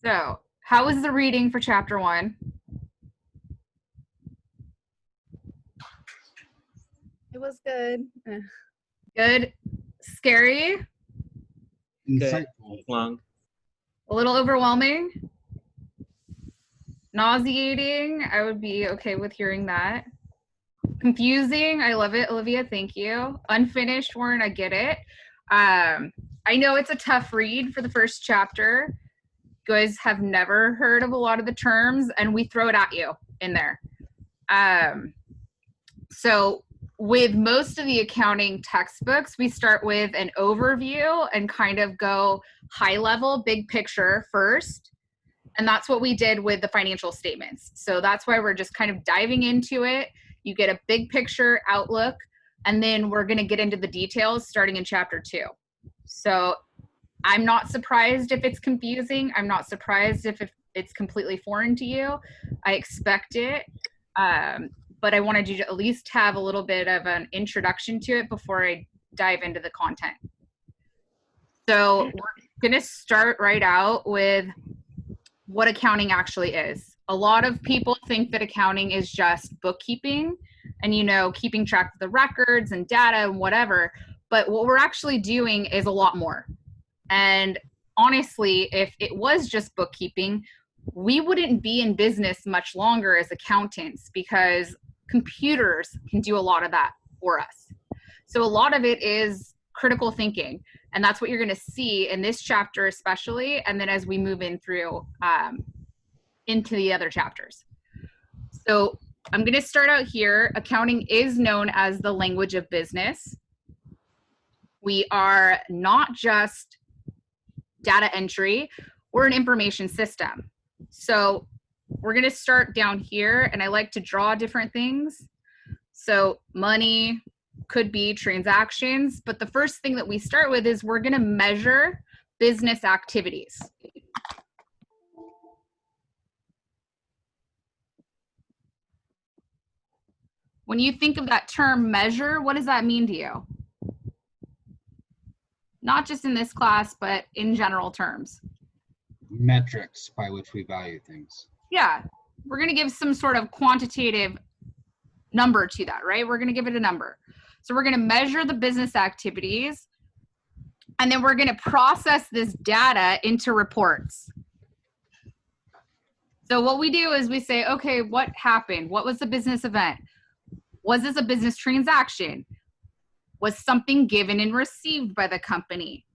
So, how was the reading for chapter 1? It was good. Good. Scary? Insightful. Long. A little overwhelming? Nauseating? I would be okay with hearing that. Confusing? I love it, Olivia. Thank you. Unfinished, Warren. I get it. I know it's a tough read for the first chapter. You guys have never heard of a lot of the terms, and we throw it at you in there. So with most of the accounting textbooks, we start with an overview and kind of go high level, big picture first. And that's what we did with the financial statements. So that's why we're just kind of diving into it. You get a big picture outlook, and then we're going to get into the details starting in chapter 2. So I'm not surprised if it's confusing. I'm not surprised if it's completely foreign to you. I expect it. But I wanted you to at least have a little bit of an introduction to it before I dive into the content. So we're going to start right out with what accounting actually is. A lot of people think that accounting is just bookkeeping and, you know, keeping track of the records and data and whatever. But what we're actually doing is a lot more. And honestly, if it was just bookkeeping, we wouldn't be in business much longer as accountants because computers can do a lot of that for us. So a lot of it is critical thinking. And that's what you're going to see in this chapter especially, and then as we move in through into the other chapters. So I'm going to start out here. Accounting is known as the language of business. We are not just data entry, we're an information system. So we're going to start down here, and I like to draw different things. So money could be transactions, but the first thing that we start with is we're going to measure business activities. When you think of that term measure, what does that mean to you? Not just in this class, but in general terms. Metrics by which we value things. Yeah, we're going to give some sort of quantitative number to that, right? We're going to give it a number. So we're going to measure the business activities, and then we're going to process this data into reports. So what we do is we say, okay, what happened? What was the business event? Was this a business transaction? Was something given and received by the company?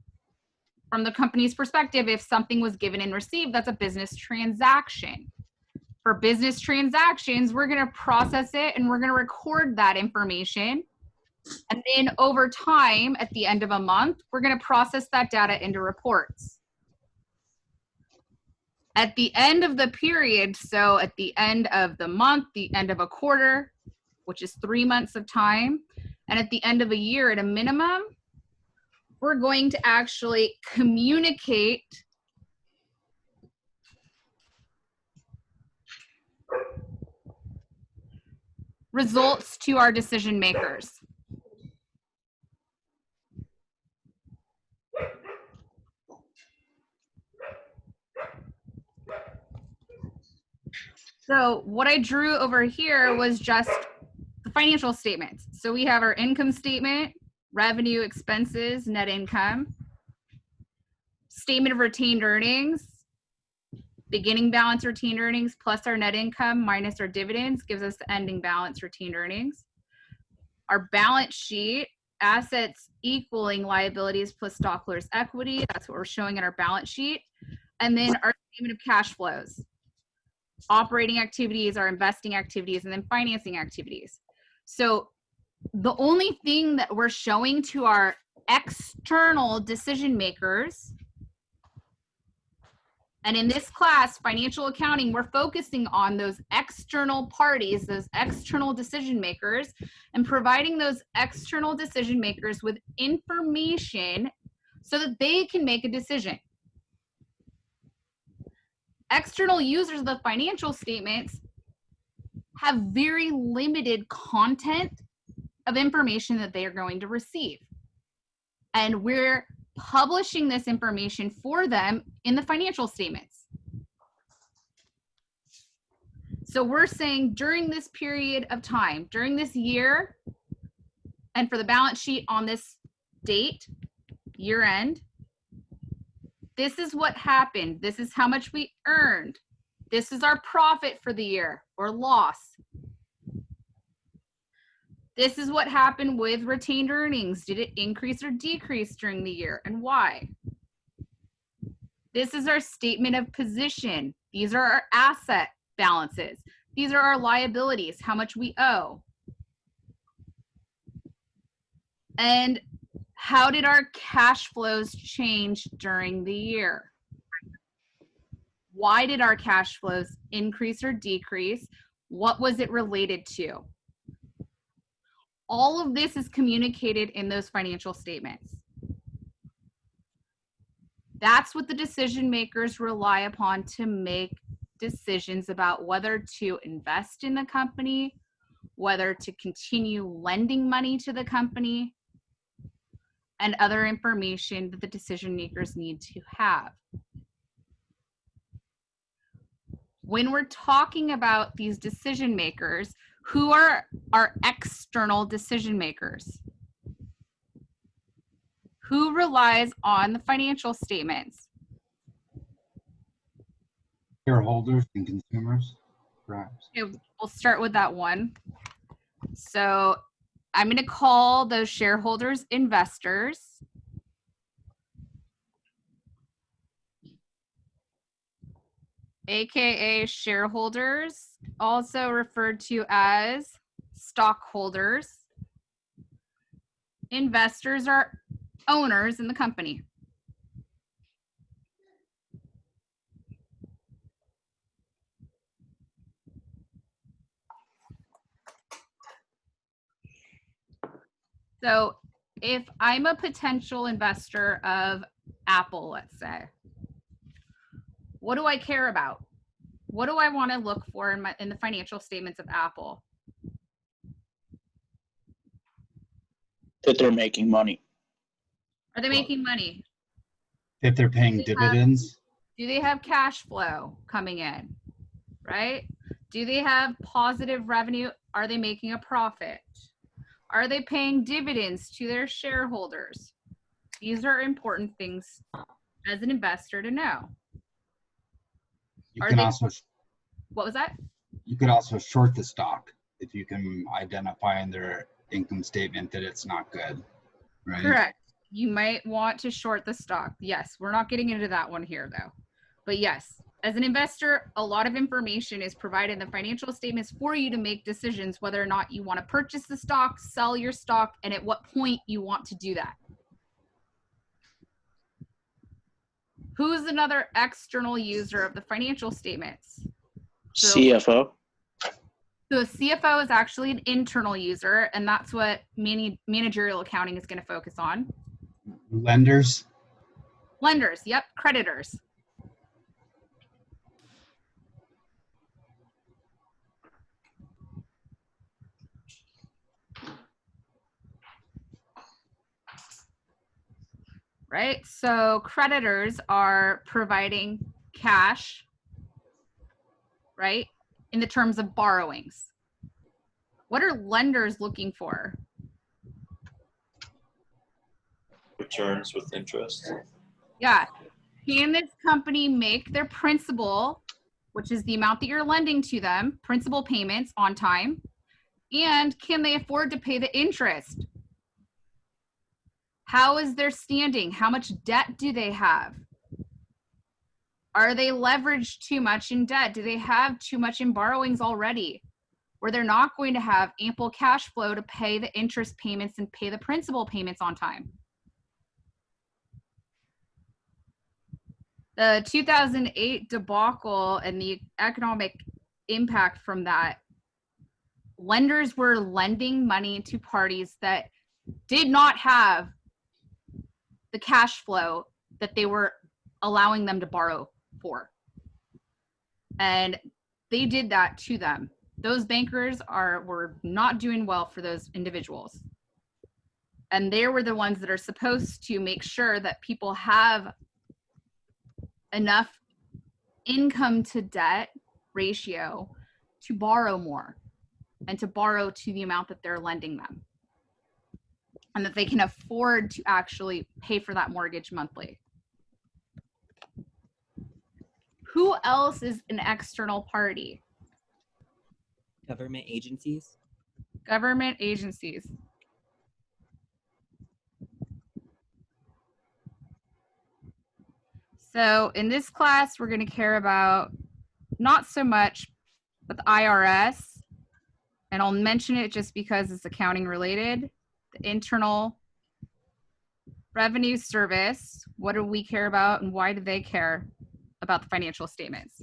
From the company's perspective, if something was given and received, that's a business transaction. For business transactions, we're going to process it and we're going to record that information. And then over time, at the end of a month, we're going to process that data into reports. At the end of the period, so at the end of the month, the end of a quarter, which is 3 months of time, and at the end of a year at a minimum, we're going to actually communicate results to our decision makers. So what I drew over here was just the financial statements. So we have our income statement, revenue, expenses, net income, statement of retained earnings, beginning balance retained earnings plus our net income minus our dividends gives us the ending balance retained earnings. Our balance sheet, assets equaling liabilities plus stockholders' equity. That's what we're showing in our balance sheet. And then our statement of cash flows. Operating activities, our investing activities, and then financing activities. So the only thing that we're showing to our external decision makers, and in this class, financial accounting, we're focusing on those external parties, those external decision makers, and providing those external decision makers with information so that they can make a decision. External users of the financial statements have very limited content of information that they are going to receive. And we're publishing this information for them in the financial statements. So we're saying during this period of time, during this year, and for the balance sheet on this date, year end, this is what happened. This is how much we earned. This is our profit for the year or loss. This is what happened with retained earnings. Did it increase or decrease during the year, and why? This is our statement of position. These are our asset balances. These are our liabilities, how much we owe. And how did our cash flows change during the year? Why did our cash flows increase or decrease? What was it related to? All of this is communicated in those financial statements. That's what the decision makers rely upon to make decisions about whether to invest in the company, whether to continue lending money to the company, and other information that the decision makers need to have. When we're talking about these decision makers, who are our external decision makers? Who relies on the financial statements? Shareholders and consumers, perhaps. Okay, we'll start with that one. So I'm going to call those shareholders investors. AKA shareholders, also referred to as stockholders. Investors are owners in the company. So if I'm a potential investor of Apple, let's say, what do I care about? What do I want to look for in the financial statements of Apple? That they're making money. Are they making money? If they're paying dividends, Do they have cash flow coming in, right? Do they have positive revenue? Are they making a profit? Are they paying dividends to their shareholders? These are important things as an investor to know. you Are can they- also What was that? you could also short the stock if you can identify in their income statement that it's not good, right? Correct. You might want to short the stock. Yes, we're not getting into that one here though. But yes, as an investor, a lot of information is provided in the financial statements for you to make decisions whether or not you want to purchase the stock, sell your stock, and at what point you want to do that. Who's another external user of the financial statements? So- CFO. So a CFO is actually an internal user, and that's what managerial accounting is going to focus on. Lenders, Lenders, yep, creditors. Right, so creditors are providing cash, right, in the terms of borrowings. What are lenders looking for? Returns with interest. Yeah, can this company make their principal, which is the amount that you're lending to them, principal payments on time? And can they afford to pay the interest? How is their standing? How much debt do they have? Are they leveraged too much in debt? Do they have too much in borrowings already, where they're not going to have ample cash flow to pay the interest payments and pay the principal payments on time? The 2008 debacle and the economic impact from that, lenders were lending money to parties that did not have the cash flow that they were allowing them to borrow for. And they did that to them. Those bankers were not doing well for those individuals. And they were the ones that are supposed to make sure that people have enough income to debt ratio to borrow more and to borrow to the amount that they're lending them, and that they can afford to actually pay for that mortgage monthly. Who else is an external party? Government agencies. Government agencies. So in this class, we're going to care about not so much with IRS, and I'll mention it just because it's accounting related. The Internal Revenue Service, what do we care about and why do they care about the financial statements?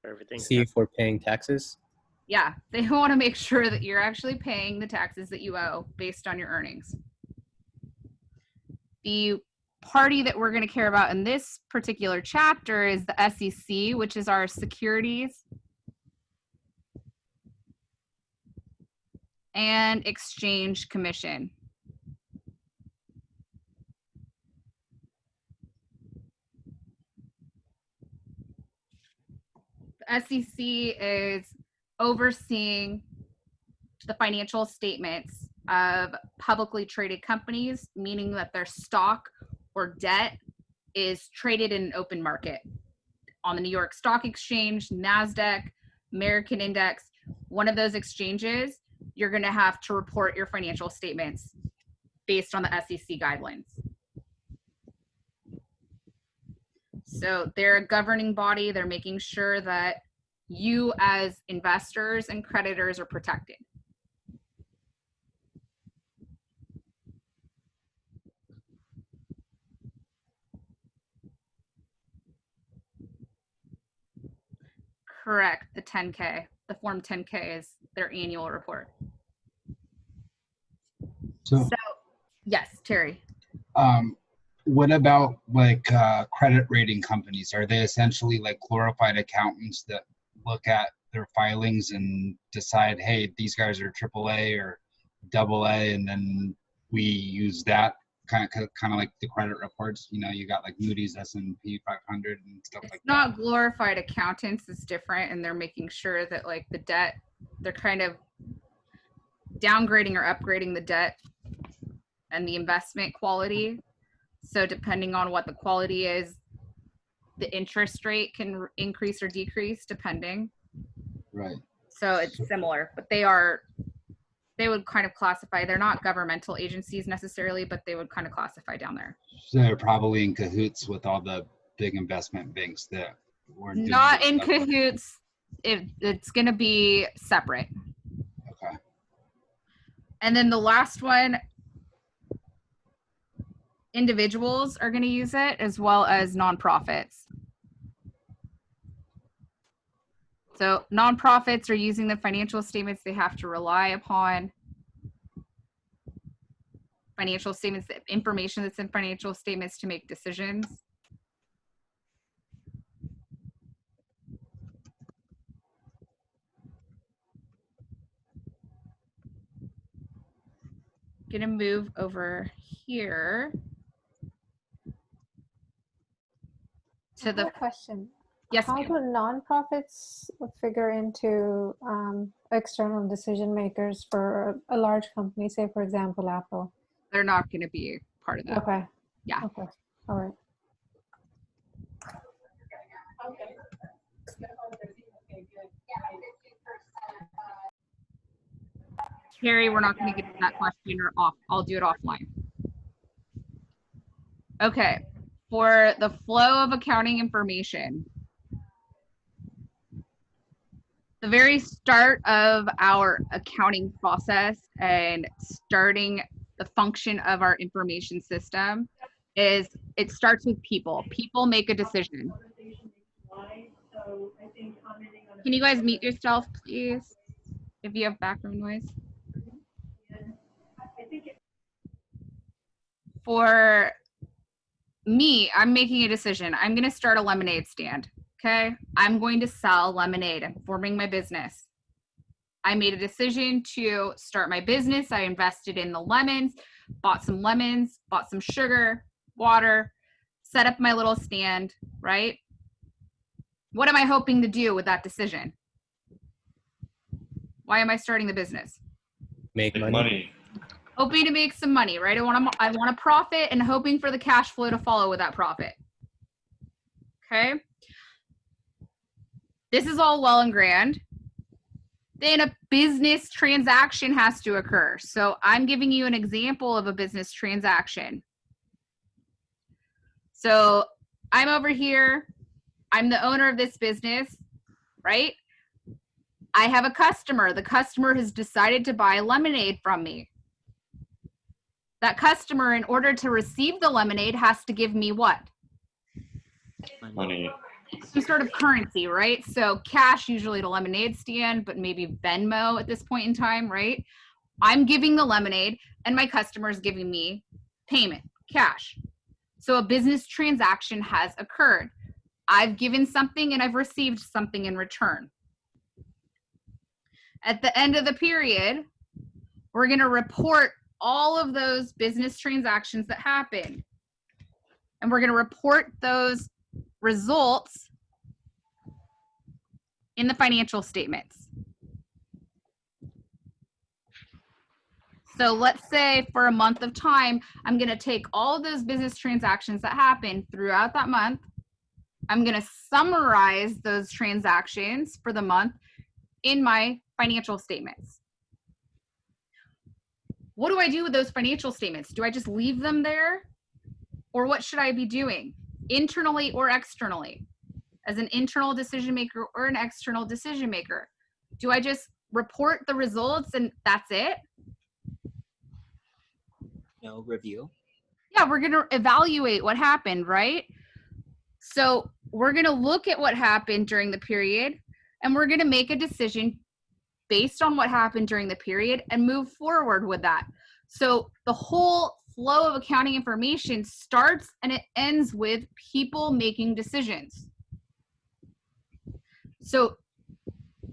Everything. See if we're paying taxes. Yeah, they want to make sure that you're actually paying the taxes that you owe based on your earnings. The party that we're going to care about in this particular chapter is the SEC, which is our Securities and Exchange Commission. The SEC is overseeing the financial statements of publicly traded companies, meaning that their stock or debt is traded in an open market on the New York Stock Exchange, NASDAQ, American Index. One of those exchanges, you're going to have to report your financial statements based on the SEC guidelines. So they're a governing body. They're making sure that you as investors and creditors are protected. Correct, the 10K. The Form 10K is their annual report. So, Yes, Terry. what about like credit rating companies? Are they essentially like glorified accountants that look at their filings and decide, hey, these guys are AAA or AA, and then we use that kind of like the credit reports? You know, you got like Moody's, S&P 500, and stuff It's like not that. glorified accountants, it's different, and they're making sure that like the debt, they're kind of downgrading or upgrading the debt and the investment quality. So depending on what the quality is, the interest rate can increase or decrease depending. Right. So it's similar, but they would kind of classify, they're not governmental agencies necessarily, but they would kind of classify down there. So they're probably in cahoots with all the big investment banks that were doing Not this in stuff. cahoots. It's going to be separate. Okay. And then the last one, individuals are going to use it as well as nonprofits. So nonprofits are using the financial statements. They have to rely upon financial statements, the information that's in financial statements to make decisions. Gonna move over here to I have the, a question. yes, How ma'am. do nonprofits figure into external decision makers for a large company, say for example, Apple? They're not gonna be part of that. Okay. Yeah. Okay. All right. Carrie, we're not going to get to that question or off. I'll do it offline. Okay, for the flow of accounting information, the very start of our accounting process and starting the function of our information system is it starts with people. People make a decision. Can you guys mute yourself, please, if you have background noise? For me, I'm making a decision. I'm going to start a lemonade stand. Okay. I'm going to sell lemonade. I'm forming my business. I made a decision to start my business. I invested in the lemons, bought some sugar, water, set up my little stand, right? What am I hoping to do with that decision? Why am I starting the business? Make Make money. money. Hoping to make some money, right? I want a profit and hoping for the cash flow to follow with that profit. Okay. This is all well and grand. Then a business transaction has to occur. So I'm giving you an example of a business transaction. So I'm over here. I'm the owner of this business, right? I have a customer. The customer has decided to buy lemonade from me. That customer, in order to receive the lemonade, has to give me what? Money. Some sort of currency, right? So cash usually to lemonade stand, but maybe Venmo at this point in time, right? I'm giving the lemonade and my customer is giving me payment, cash. So a business transaction has occurred. I've given something and I've received something in return. At the end of the period, we're going to report all of those business transactions that happened. And we're going to report those results in the financial statements. So let's say for a month of time, I'm going to take all of those business transactions that happened throughout that month. I'm going to summarize those transactions for the month in my financial statements. What do I do with those financial statements? Do I just leave them there? Or what should I be doing, internally or externally? As an internal decision maker or an external decision maker? Do I just report the results and that's it? No, review. Yeah, we're going to evaluate what happened, right? So we're going to look at what happened during the period and we're going to make a decision based on what happened during the period and move forward with that. So the whole flow of accounting information starts and it ends with people making decisions. So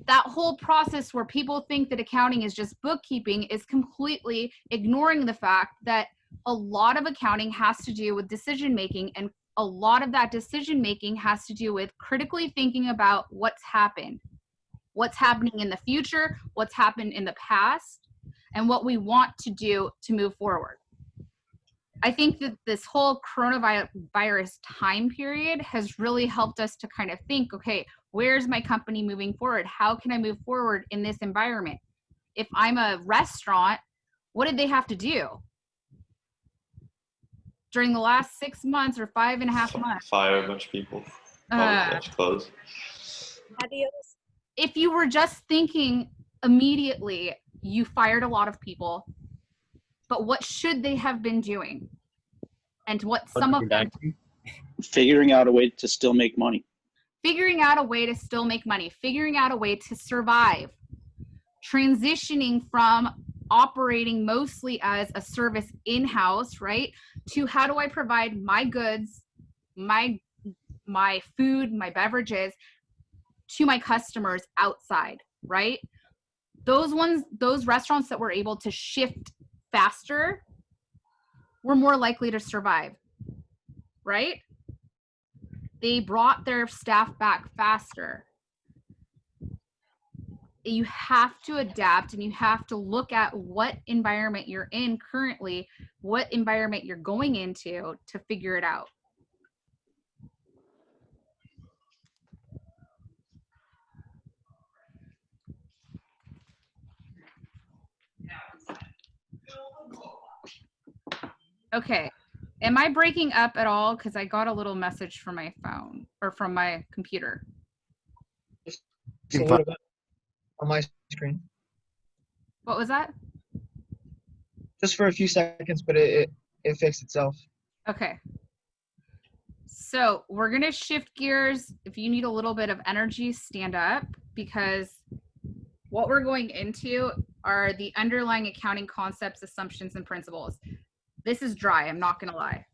that whole process where people think that accounting is just bookkeeping is completely ignoring the fact that a lot of accounting has to do with decision making, and a lot of that decision making has to do with critically thinking about what's happened, what's happening in the future, what's happened in the past, and what we want to do to move forward. I think that this whole coronavirus time period has really helped us to kind of think, okay, where's my company moving forward? How can I move forward in this environment? If I'm a restaurant, what did they have to do during the last 6 months or 5.5 months? Fire a bunch of people. Probably close. If you were just thinking immediately, you fired a lot of people, but what should they have been doing? And what some of them, Figuring out a way to still make money. figuring out a way to still make money, figuring out a way to survive, transitioning from operating mostly as a service in-house, right, to how do I provide my goods, my food, my beverages to my customers outside, right? Those restaurants that were able to shift faster were more likely to survive, right? They brought their staff back faster. You have to adapt and you have to look at what environment you're in currently, what environment you're going into to figure it out. Okay, am I breaking up at all? Because I got a little message from my phone or from my computer. It's a little bit on my screen. What was that? Just for a few seconds, but it fixed itself. Okay. So we're gonna shift gears. If you need a little bit of energy, stand up, because what we're going into are the underlying accounting concepts, assumptions, and principles. This is dry, I'm not gonna lie.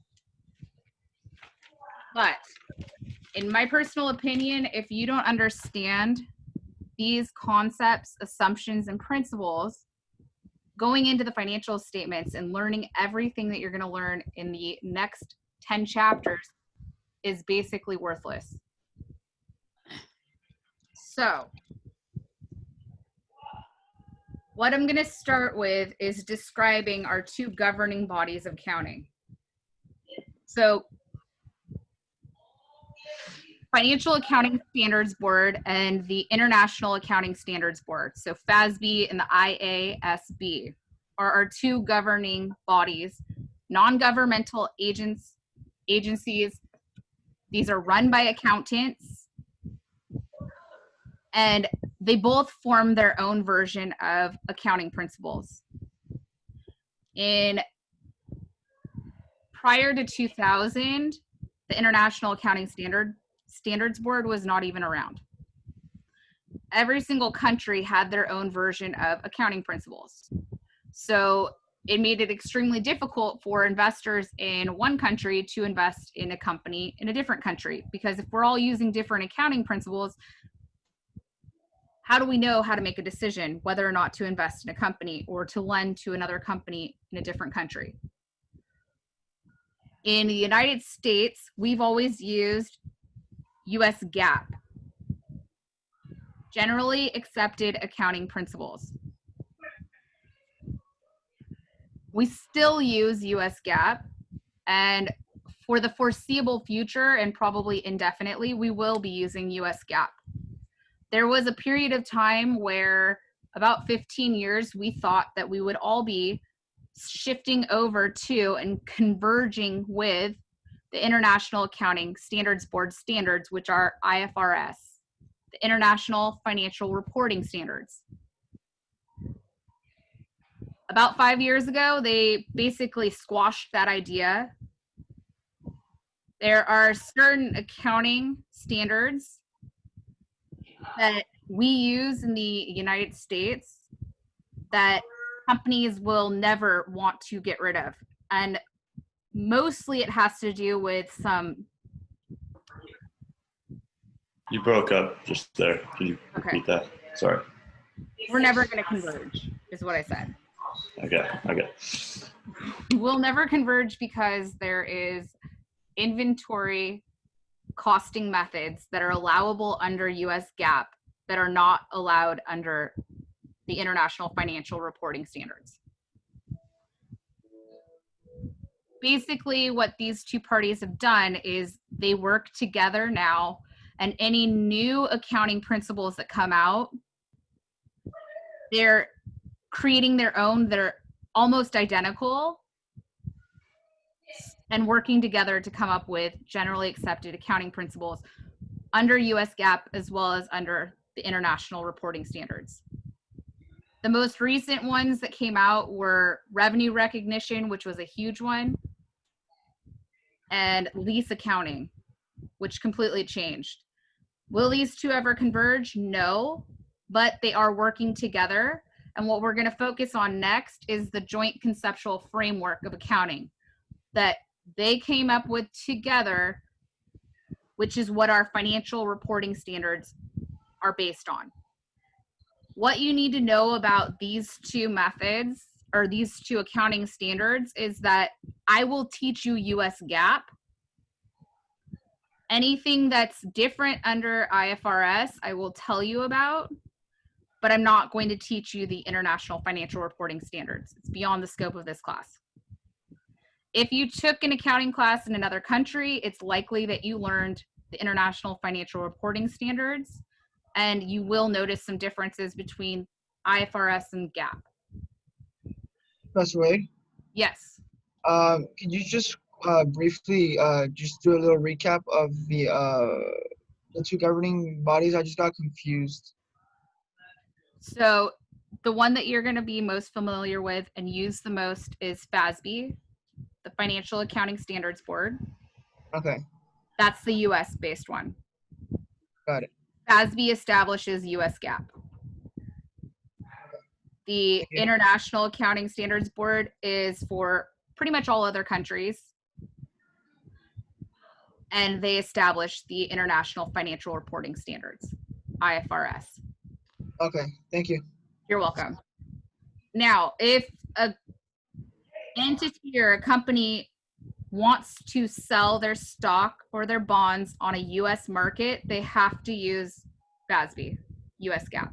But in my personal opinion, if you don't understand these concepts, assumptions, and principles, going into the financial statements and learning everything that you're gonna learn in the next 10 chapters is basically worthless. So what I'm going to start with is describing our two governing bodies of accounting. So Financial Accounting Standards Board and the International Accounting Standards Board, so FASB and the IASB, are our two governing bodies, non-governmental agencies. These are run by accountants, and they both form their own version of accounting principles. Prior to 2000, the International Accounting Standards Board was not even around. Every single country had their own version of accounting principles. So it made it extremely difficult for investors in one country to invest in a company in a different country, because if we're all using different accounting principles, how do we know how to make a decision whether or not to invest in a company or to lend to another company in a different country? In the United States, we've always used US GAAP, generally accepted accounting principles. We still use US GAAP, and for the foreseeable future and probably indefinitely, we will be using US GAAP. There was a period of time where about 15 years, we thought that we would all be shifting over to and converging with the International Accounting Standards Board standards, which are IFRS, the International Financial Reporting Standards. About 5 years ago, they basically squashed that idea. There are certain accounting standards that we use in the United States that companies will never want to get rid of. And mostly it has to do with some... You broke up just there. Can you repeat that? Sorry. We're never going to converge, is what I said. Okay. We'll never converge because there is inventory costing methods that are allowable under US GAAP that are not allowed under the International Financial Reporting Standards. Basically, what these two parties have done is they work together now, and any new accounting principles that come out, they're creating their own that are almost identical and working together to come up with generally accepted accounting principles under US GAAP as well as under the International Reporting Standards. The most recent ones that came out were revenue recognition, which was a huge one, and lease accounting, which completely changed. Will these two ever converge? No, but they are working together. And what we're going to focus on next is the joint conceptual framework of accounting that they came up with together, which is what our financial reporting standards are based on. What you need to know about these two methods or these two accounting standards is that I will teach you US GAAP. Anything that's different under IFRS, I will tell you about, but I'm not going to teach you the International Financial Reporting Standards. It's beyond the scope of this class. If you took an accounting class in another country, it's likely that you learned the International Financial Reporting Standards, and you will notice some differences between IFRS and GAAP. Professor Wade, Yes. could you just briefly just do a little recap of the two governing bodies? I just got confused. So the one that you're going to be most familiar with and use the most is FASB, the Financial Accounting Standards Board. Okay, That's the US based one. got it. FASB establishes US GAAP. The International Accounting Standards Board is for pretty much all other countries, and they establish the International Financial Reporting Standards, IFRS. Okay, thank you. You're welcome. Now, if an entity or a company wants to sell their stock or their bonds on a US market, they have to use FASB. US GAAP.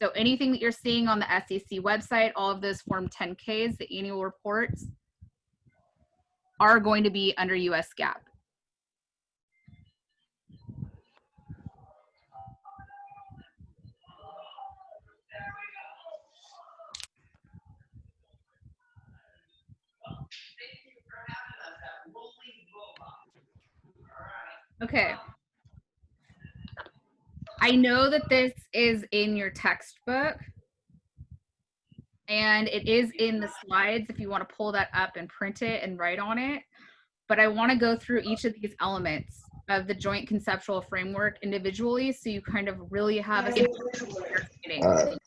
So anything that you're seeing on the SEC website, all of those Form 10Ks, the annual reports, are going to be under US GAAP. Okay. I know that this is in your textbook, and it is in the slides if you want to pull that up and print it and write on it. But I want to go through each of these elements of the joint conceptual framework individually so you kind of really have a understanding.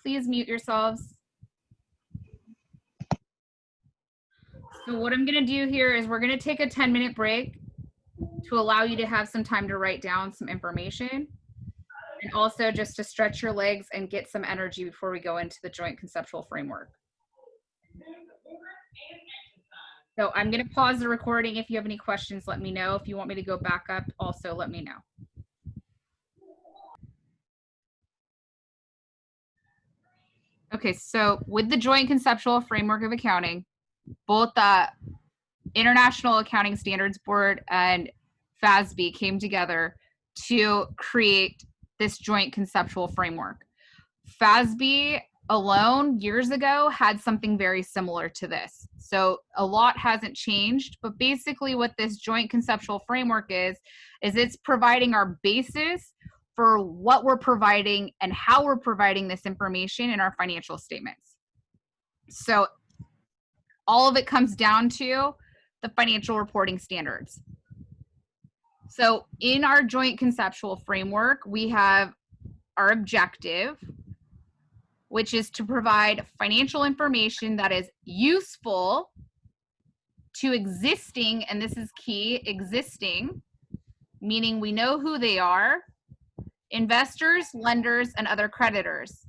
Please mute yourselves. So what I'm going to do here is we're going to take a 10-minute break to allow you to have some time to write down some information, and also just to stretch your legs and get some energy before we go into the joint conceptual framework. So I'm going to pause the recording. If you have any questions, let me know. If you want me to go back up, also let me know. Okay, so with the joint conceptual framework of accounting, both the International Accounting Standards Board and FASB came together to create this joint conceptual framework. FASB alone years ago had something very similar to this. So a lot hasn't changed, but basically what this joint conceptual framework is it's providing our basis for what we're providing and how we're providing this information in our financial statements. So all of it comes down to the financial reporting standards. So in our joint conceptual framework, we have our objective, which is to provide financial information that is useful to existing, and this is key, existing, meaning we know who they are, investors, lenders, and other creditors,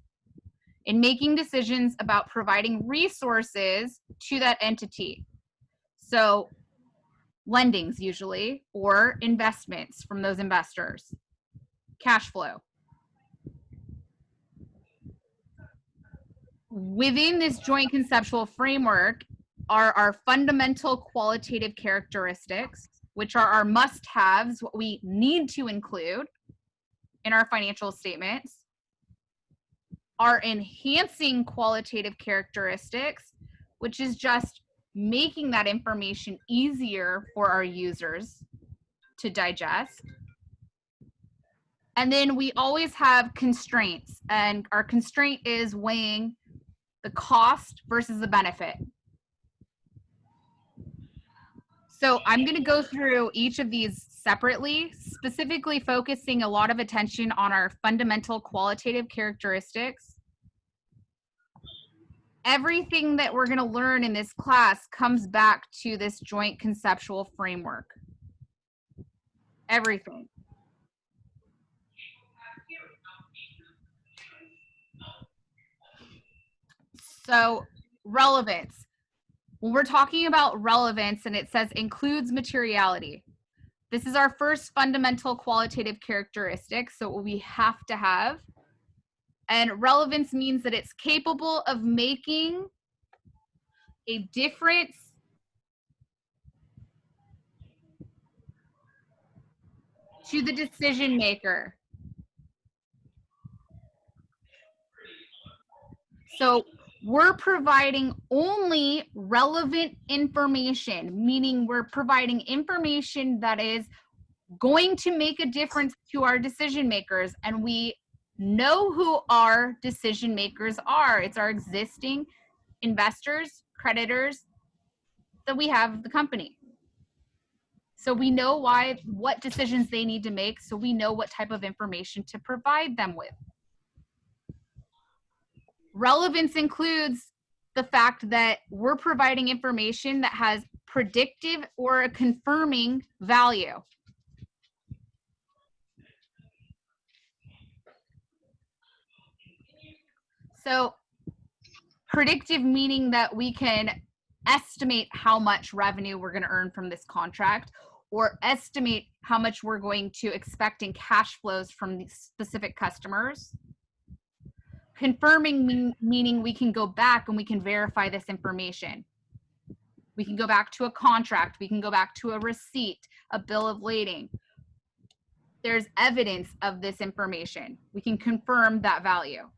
in making decisions about providing resources to that entity. So lendings usually, or investments from those investors, cash flow. Within this joint conceptual framework are our fundamental qualitative characteristics, which are our must-haves, what we need to include in our financial statements, our enhancing qualitative characteristics, which is just making that information easier for our users to digest. And then we always have constraints, and our constraint is weighing the cost versus the benefit. So I'm going to go through each of these separately, specifically focusing a lot of attention on our fundamental qualitative characteristics. Everything that we're going to learn in this class comes back to this joint conceptual framework. Everything. So relevance. When we're talking about relevance and it says includes materiality, this is our first fundamental qualitative characteristic, so what we have to have. And relevance means that it's capable of making a difference to the decision maker. So we're providing only relevant information, meaning we're providing information that is going to make a difference to our decision makers, and we know who our decision makers are. It's our existing investors, creditors that we have the company. So we know what decisions they need to make, so we know what type of information to provide them with. Relevance includes the fact that we're providing information that has predictive or a confirming value. So predictive meaning that we can estimate how much revenue we're going to earn from this contract, or estimate how much we're going to expect in cash flows from these specific customers. Confirming meaning we can go back and we can verify this information. We can go back to a contract, we can go back to a receipt, a bill of lading. There's evidence of this information. We can confirm that value.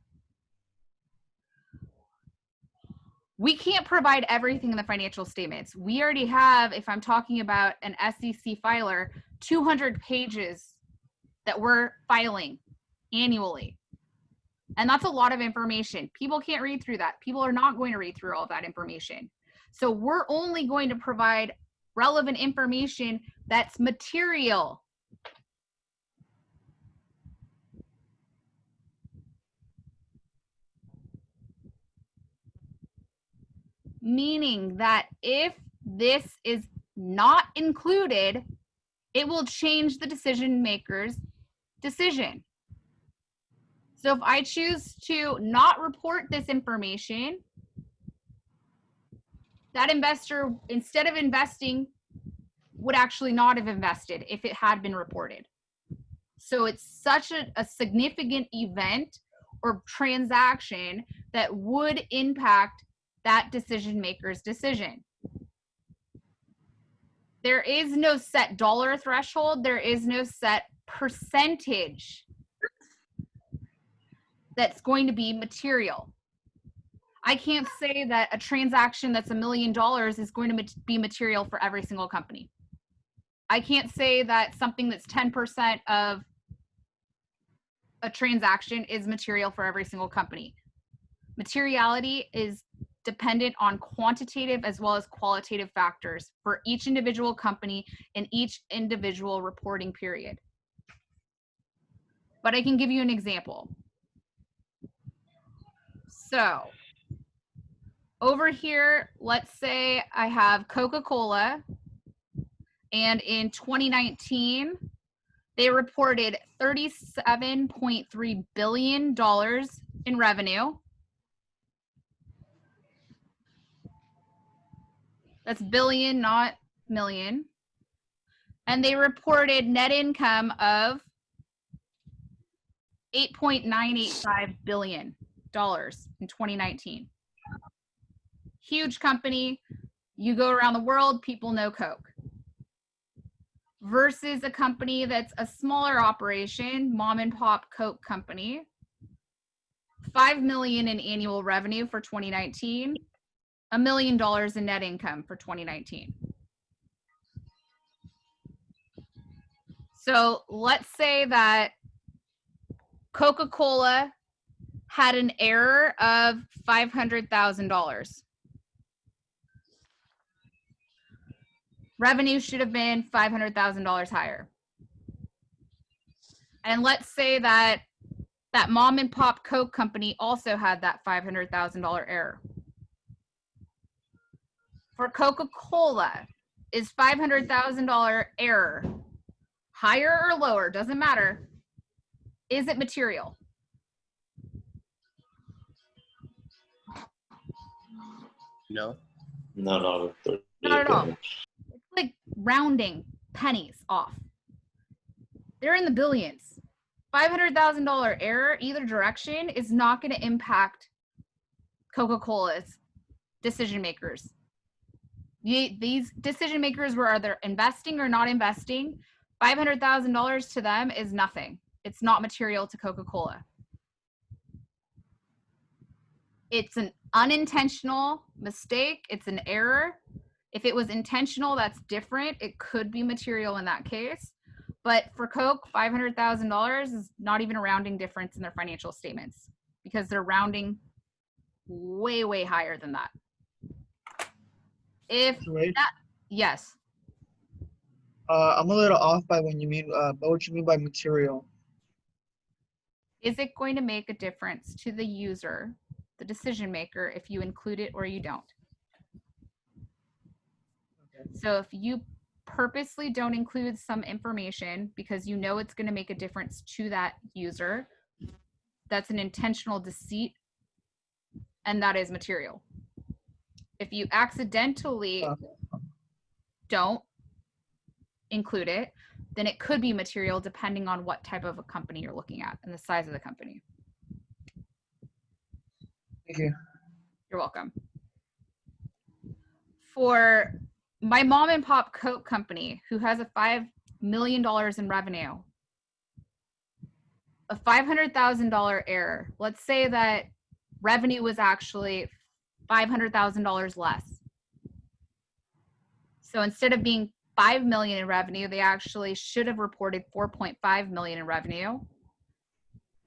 We can't provide everything in the financial statements. We already have, if I'm talking about an SEC filer, 200 pages that we're filing annually. And that's a lot of information. People can't read through that. People are not going to read through all of that information. So we're only going to provide relevant information that's material. Meaning that if this is not included, it will change the decision maker's decision. So if I choose to not report this information, that investor, instead of investing, would actually not have invested if it had been reported. So it's such a significant event or transaction that would impact that decision maker's decision. There is no set dollar threshold. There is no set percentage that's going to be material. I can't say that a transaction that's $1 million is going to be material for every single company. I can't say that something that's 10% of a transaction is material for every single company. Materiality is dependent on quantitative as well as qualitative factors for each individual company in each individual reporting period. But I can give you an example. So over here, let's say I have Coca-Cola, and in 2019, they reported $37.3 billion in revenue. That's billion, not million. And they reported net income of $8.985 billion in 2019. Huge company. You go around the world, people know Coke. Versus a company that's a smaller operation, mom and pop Coke company, $5 million in annual revenue for 2019, $1 million in net income for 2019. So let's say that Coca-Cola had an error of $500,000. Revenue should have been $500,000 higher. And let's say that that mom and pop Coke company also had that $500,000 error. For Coca-Cola, is $500,000 error higher or lower? Doesn't matter. Is it material? No. No, Not at all. It's like rounding pennies off. They're in the billions. $500,000 error either direction is not going to impact Coca-Cola's decision makers. These decision makers were either investing or not investing. $500,000 to them is nothing. It's not material to Coca-Cola. It's an unintentional mistake. It's an error. If it was intentional, that's different. It could be material in that case. But for Coke, $500,000 is not even a rounding difference in their financial statements because they're rounding way, way higher than that. If that, yes. I'm a little off by what you mean by material. Is it going to make a difference to the user, the decision maker, if you include it or you don't? Okay. So if you purposely don't include some information because you know it's going to make a difference to that user, that's an intentional deceit, and that is material. If you accidentally don't include it, then it could be material depending on what type of a company you're looking at and the size of the company. Thank you. You're welcome. For my mom and pop Coke company who has a $5 million in revenue, a $500,000 error, let's say that revenue was actually $500,000 less. So instead of being 5 million in revenue, they actually should have reported 4.5 million in revenue.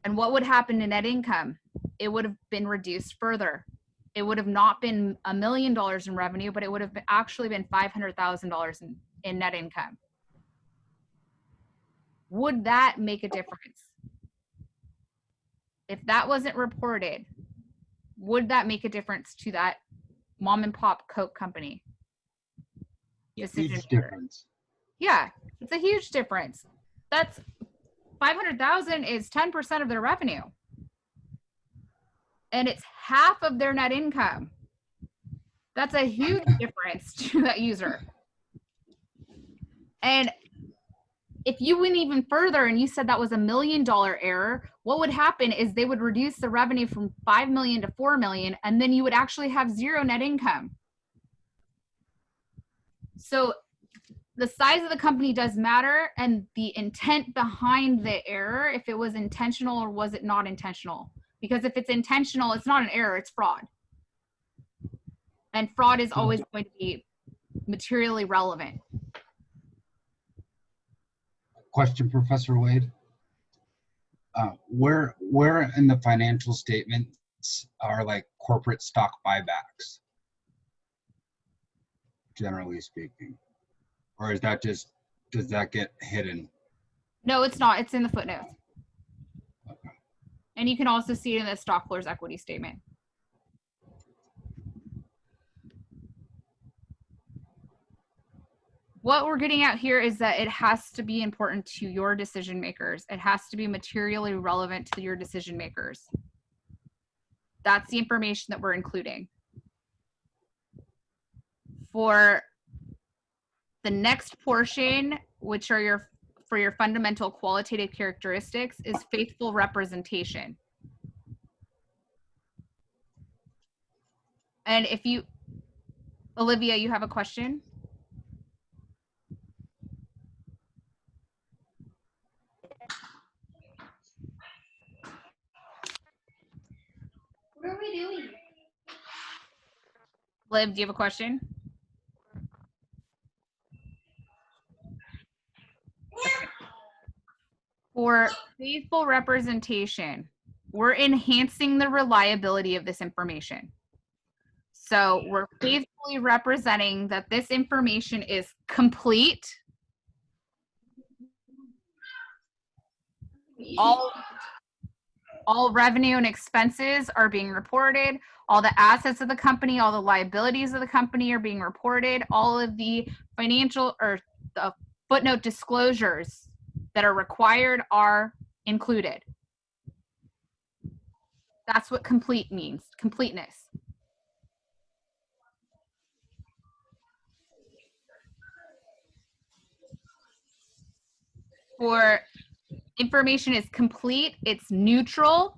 And what would happen to net income? It would have been reduced further. It would have not been $1 million in revenue, but it would have actually been $500,000 in net income. Would that make a difference? If that wasn't reported, would that make a difference to that mom and pop Coke company? Huge difference. Yeah, it's a huge difference. That's 500,000 is 10% of their revenue. And it's half of their net income. That's a huge difference to that user. And if you went even further and you said that was $1 million error, what would happen is they would reduce the revenue from 5 million to 4 million, and then you would actually have zero net income. So the size of the company does matter, and the intent behind the error, if it was intentional or was it not intentional. Because if it's intentional, it's not an error, it's fraud. And fraud is always going to be materially relevant. Question, Professor Wade. Where in the financial statements are like corporate stock buybacks, generally speaking? Or is that just, does that get hidden? No, it's not. It's in the footnotes. Okay. And you can also see it in the stockholders' equity statement. What we're getting at here is that it has to be important to your decision makers. It has to be materially relevant to your decision makers. That's the information that we're including. For the next portion, which are for your fundamental qualitative characteristics, is faithful representation. And if you, Olivia, you have a question? What are we doing? Liv, do you have a question? Okay. For faithful representation, we're enhancing the reliability of this information. So we're faithfully representing that this information is complete. All revenue and expenses are being reported. All the assets of the company, all the liabilities of the company are being reported. All of the financial or the footnote disclosures that are required are included. That's what complete means, completeness. For information is complete, it's neutral.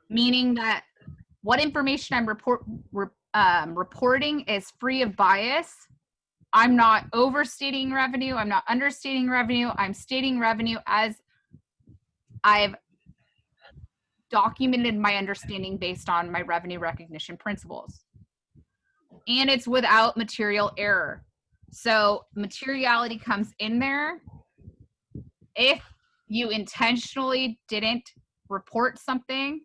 Meaning that what information I'm reporting is free of bias. I'm not overstating revenue. I'm not understating revenue. I'm stating revenue as I've documented my understanding based on my revenue recognition principles. And it's without material error. So materiality comes in there. If you intentionally didn't report something,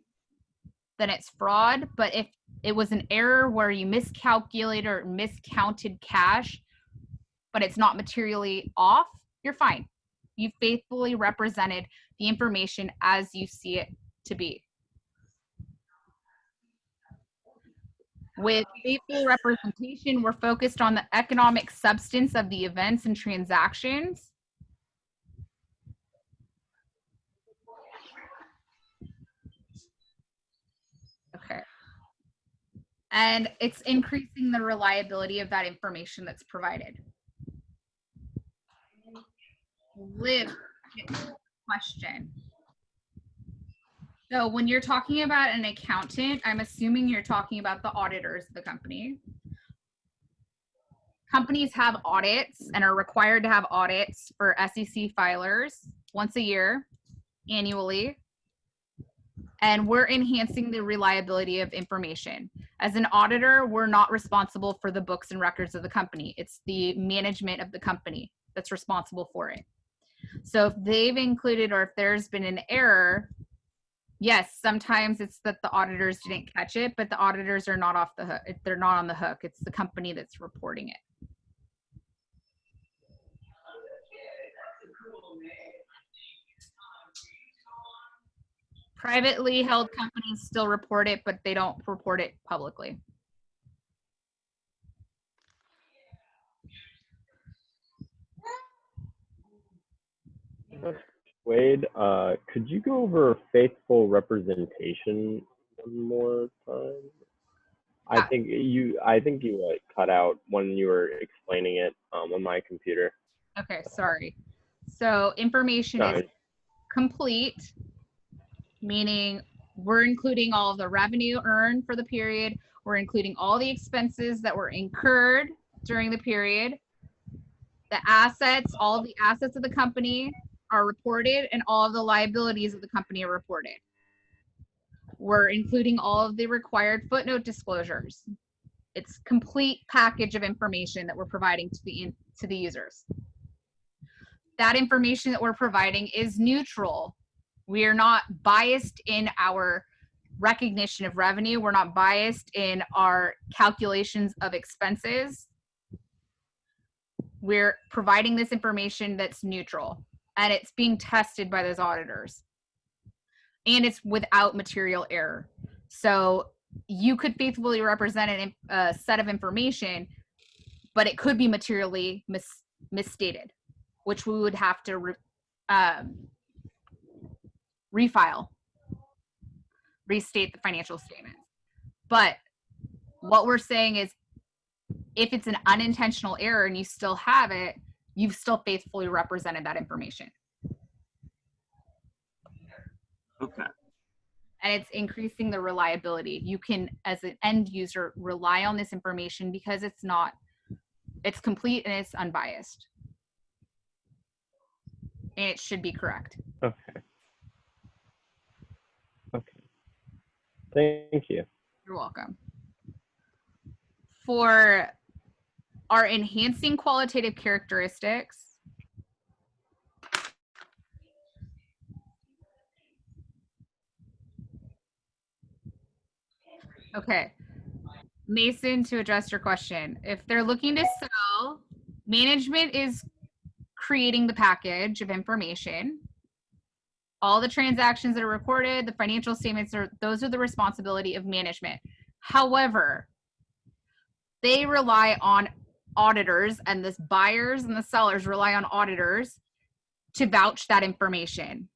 then it's fraud. But if it was an error where you miscalculated or miscounted cash, but it's not materially off, you're fine. You faithfully represented the information as you see it to be. With faithful representation, we're focused on the economic substance of the events and transactions. Okay. And it's increasing the reliability of that information that's provided. Liv, question. So when you're talking about an accountant, I'm assuming you're talking about the auditors of the company. Companies have audits and are required to have audits for SEC filers once a year, annually. And we're enhancing the reliability of information. As an auditor, we're not responsible for the books and records of the company. It's the management of the company that's responsible for it. So if they've included, or if there's been an error, yes, sometimes it's that the auditors didn't catch it, but the auditors are not off the hook. They're not on the hook. It's the company that's reporting it. Privately held companies still report it, but they don't report it publicly. Wade, could you go over faithful representation one more time? I think you like cut out when you were explaining it on my computer. Okay, sorry. So information is complete, meaning we're including all of the revenue earned for the period. We're including all the expenses that were incurred during the period. The assets, all of the assets of the company are reported, and all of the liabilities of the company are reported. We're including all of the required footnote disclosures. It's complete package of information that we're providing to the users. That information that we're providing is neutral. We are not biased in our recognition of revenue. We're not biased in our calculations of expenses. We're providing this information that's neutral, and it's being tested by those auditors. And it's without material error. So you could faithfully represent a set of information, but it could be materially misstated, which we would have to refile, restate the financial statements. But what we're saying is, if it's an unintentional error and you still have it, you've still faithfully represented that information. Okay. And it's increasing the reliability. You can, as an end user, rely on this information because it's complete and it's unbiased. And it should be correct. Okay. Thank you. You're welcome. For our enhancing qualitative characteristics, okay, Mason, to address your question, if they're looking to sell, management is creating the package of information. All the transactions that are recorded, the financial statements, those are the responsibility of management. However, they rely on auditors, and the buyers and the sellers rely on auditors to vouch that information.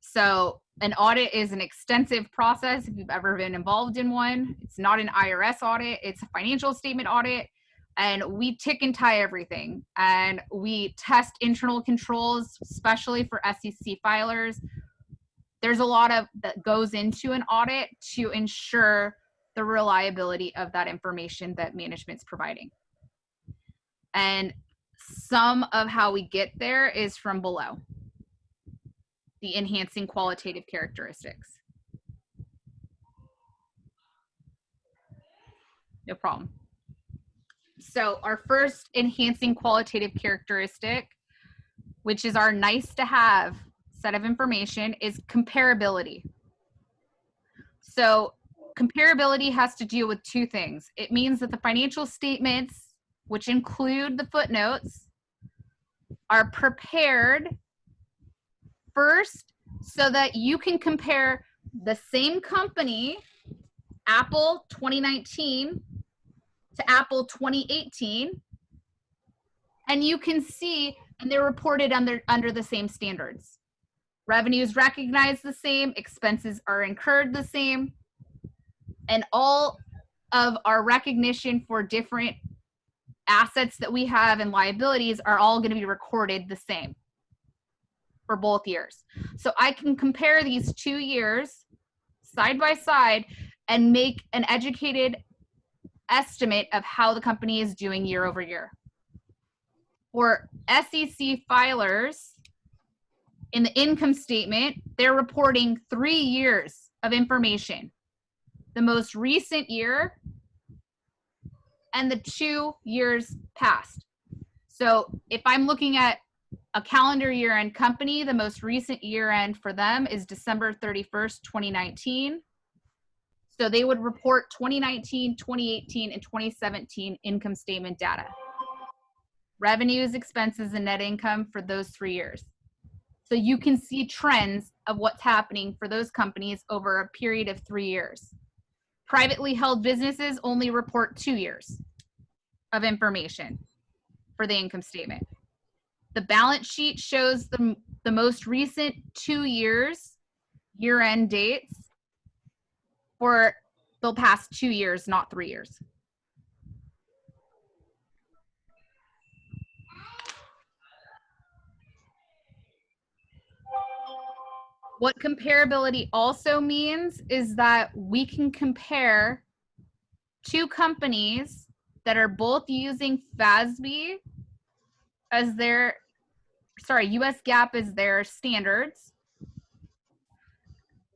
So an audit is an extensive process if you've ever been involved in one. It's not an IRS audit, it's a financial statement audit. And we tick and tie everything. And we test internal controls, especially for SEC filers. There's a lot that goes into an audit to ensure the reliability of that information that management's providing. And some of how we get there is from below. The enhancing qualitative characteristics. No problem. So our first enhancing qualitative characteristic, which is our nice to have set of information, is comparability. So comparability has to do with two things. It means that the financial statements, which include the footnotes, are prepared first so that you can compare the same company, Apple 2019 to Apple 2018, and you can see, and they're reported under the same standards. Revenues recognized the same, expenses are incurred the same, and all of our recognition for different assets that we have and liabilities are all going to be recorded the same for both years. So I can compare these 2 years side by side and make an educated estimate of how the company is doing year over year. For SEC filers, in the income statement, they're reporting 3 years of information. The most recent year and the 2 years past. So if I'm looking at a calendar year end company, the most recent year end for them is December 31st, 2019. So they would report 2019, 2018, and 2017 income statement data. Revenues, expenses, and net income for those 3 years. So you can see trends of what's happening for those companies over a period of 3 years. Privately held businesses only report 2 years of information for the income statement. The balance sheet shows the most recent 2 years, year-end dates, for the past 2 years, not 3 years. What comparability also means is that we can compare 2 companies that are both using FASB as their, US GAAP as their standards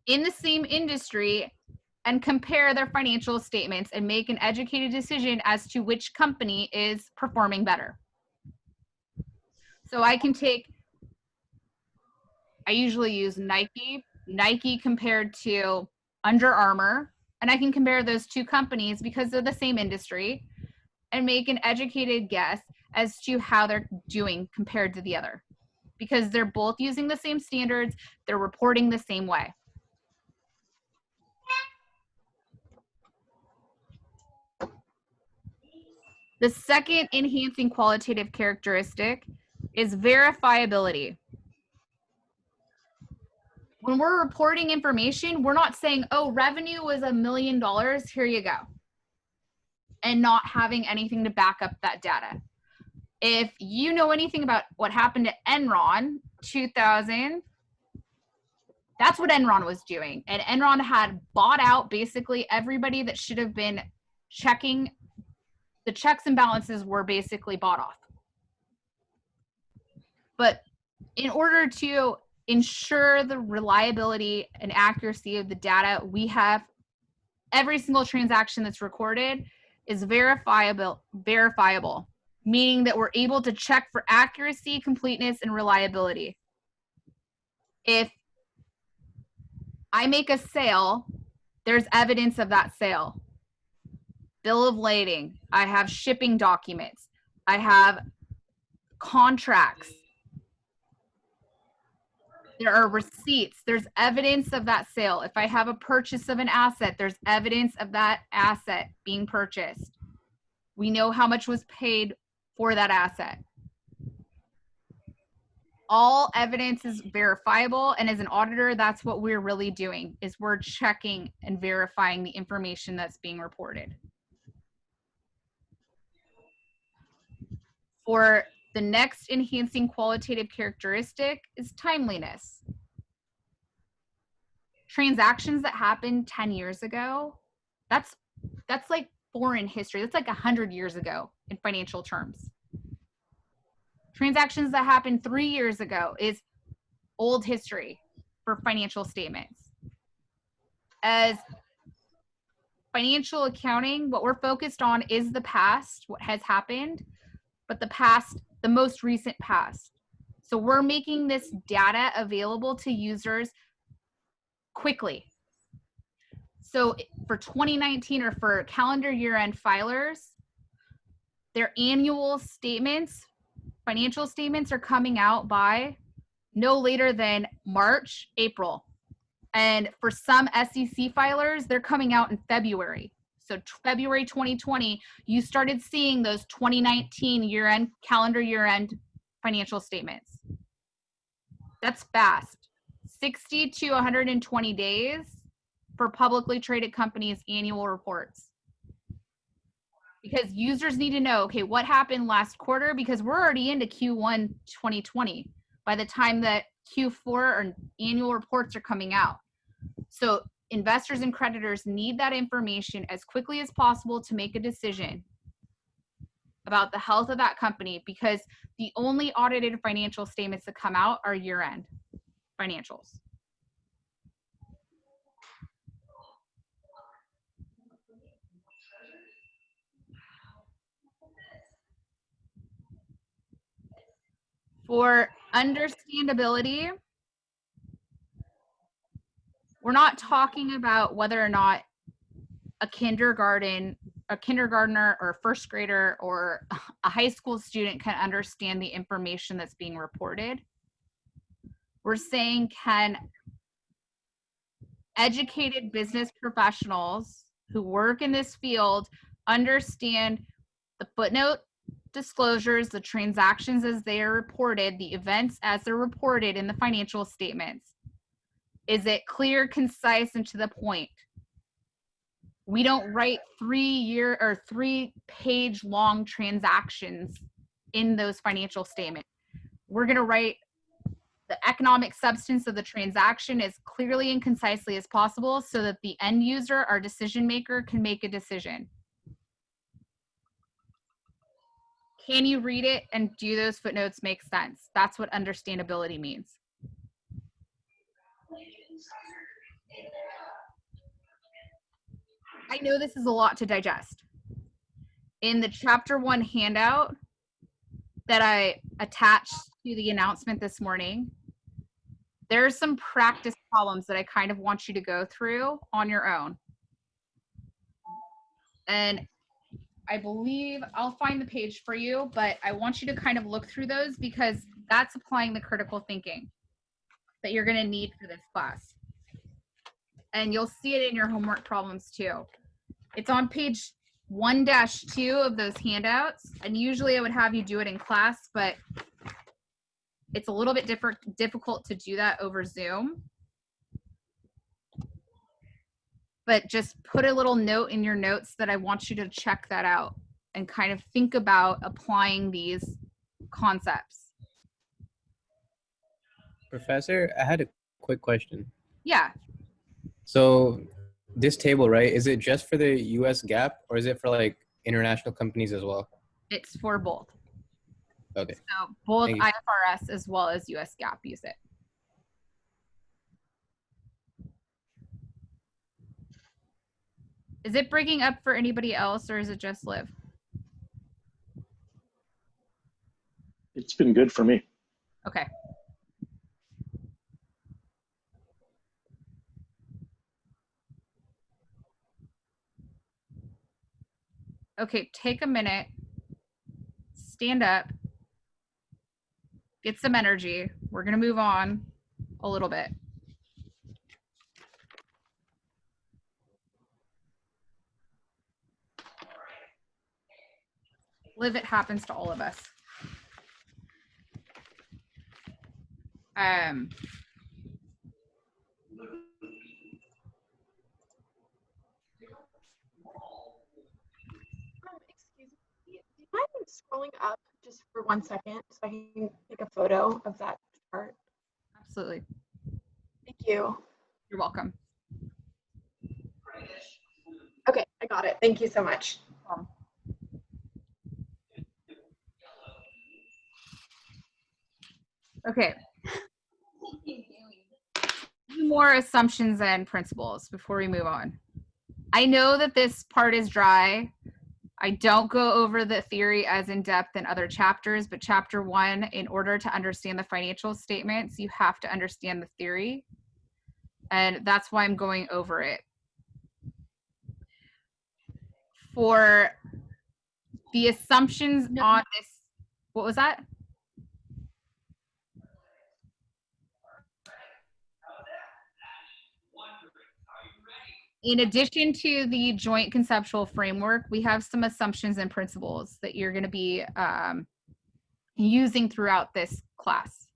in the same industry and compare their financial statements and make an educated decision as to which company is performing better. So I usually use Nike compared to Under Armour, and I can compare those 2 companies because they're the same industry and make an educated guess as to how they're doing compared to the other, because they're both using the same standards, they're reporting the same way. The second enhancing qualitative characteristic is verifiability. When we're reporting information, we're not saying, oh, revenue was $1 million, here you go, and not having anything to back up that data. If you know anything about what happened to Enron 2000, that's what Enron was doing. And Enron had bought out basically everybody that should have been checking. The checks and balances were basically bought off. But in order to ensure the reliability and accuracy of the data, we have every single transaction that's recorded is verifiable, meaning that we're able to check for accuracy, completeness, and reliability. If I make a sale, there's evidence of that sale. Bill of lading, I have shipping documents, I have contracts, there are receipts, there's evidence of that sale. If I have a purchase of an asset, there's evidence of that asset being purchased. We know how much was paid for that asset. All evidence is verifiable, and as an auditor, that's what we're really doing, is we're checking and verifying the information that's being reported. For the next enhancing qualitative characteristic is timeliness. Transactions that happened 10 years ago, that's like foreign history. That's like 100 years ago in financial terms. Transactions that happened 3 years ago is old history for financial statements. As financial accounting, what we're focused on is the past, what has happened, but the past, the most recent past. So we're making this data available to users quickly. So for 2019 or for calendar year-end filers, their annual statements, financial statements are coming out by no later than March, April. And for some SEC filers, they're coming out in February. So February 2020, you started seeing those 2019 year-end, calendar year-end financial statements. That's fast. 60 to 120 days for publicly traded companies' annual reports. because users need to know, okay, what happened last quarter, because we're already into Q1 2020 by the time that Q4 or annual reports are coming out. So investors and creditors need that information as quickly as possible to make a decision about the health of that company, because the only audited financial statements that come out are year-end financials. For understandability, we're not talking about whether or not a kindergartner or a first grader or a high school student can understand the information that's being reported. We're saying, can educated business professionals who work in this field understand the footnote disclosures, the transactions as they are reported, the events as they're reported in the financial statements? Is it clear, concise, and to the point? We don't write 3-year or 3-page long transactions in those financial statements. We're going to write the economic substance of the transaction as clearly and concisely as possible so that the end user, our decision maker, can make a decision. Can you read it and do those footnotes make sense? That's what understandability means. I know this is a lot to digest. In the chapter 1 handout that I attached to the announcement this morning, there are some practice problems that I kind of want you to go through on your own. And I believe I'll find the page for you, but I want you to kind of look through those, because that's applying the critical thinking that you're going to need for this class. And you'll see it in your homework problems too. It's on page 1-2 of those handouts. And usually I would have you do it in class, but it's a little bit difficult to do that over Zoom. But just put a little note in your notes that I want you to check that out and kind of think about applying these concepts. Professor, I had a quick question. Yeah. So this table, right, is it just for the US GAAP or is it for like international companies as well? It's for both. Okay. So both IFRS as well as US GAAP use it. Is it bringing up for anybody else, or is it just Liv? It's been good for me. Okay. Okay, take a minute, stand up, get some energy. We're gonna move on a little bit. Liv, it happens to all of us. Excuse me, do you mind scrolling up just for 1 second so I can take a photo of that chart? Absolutely. Thank you. You're welcome. Okay, I got it. Thank you so much. Okay. More assumptions and principles before we move on. I know that this part is dry. I don't go over the theory as in depth in other chapters, but chapter 1, in order to understand the financial statements, you have to understand the theory. And that's why I'm going over it. For the assumptions on this, what was that? In addition to the joint conceptual framework, we have some assumptions and principles that you're going to be using throughout this class.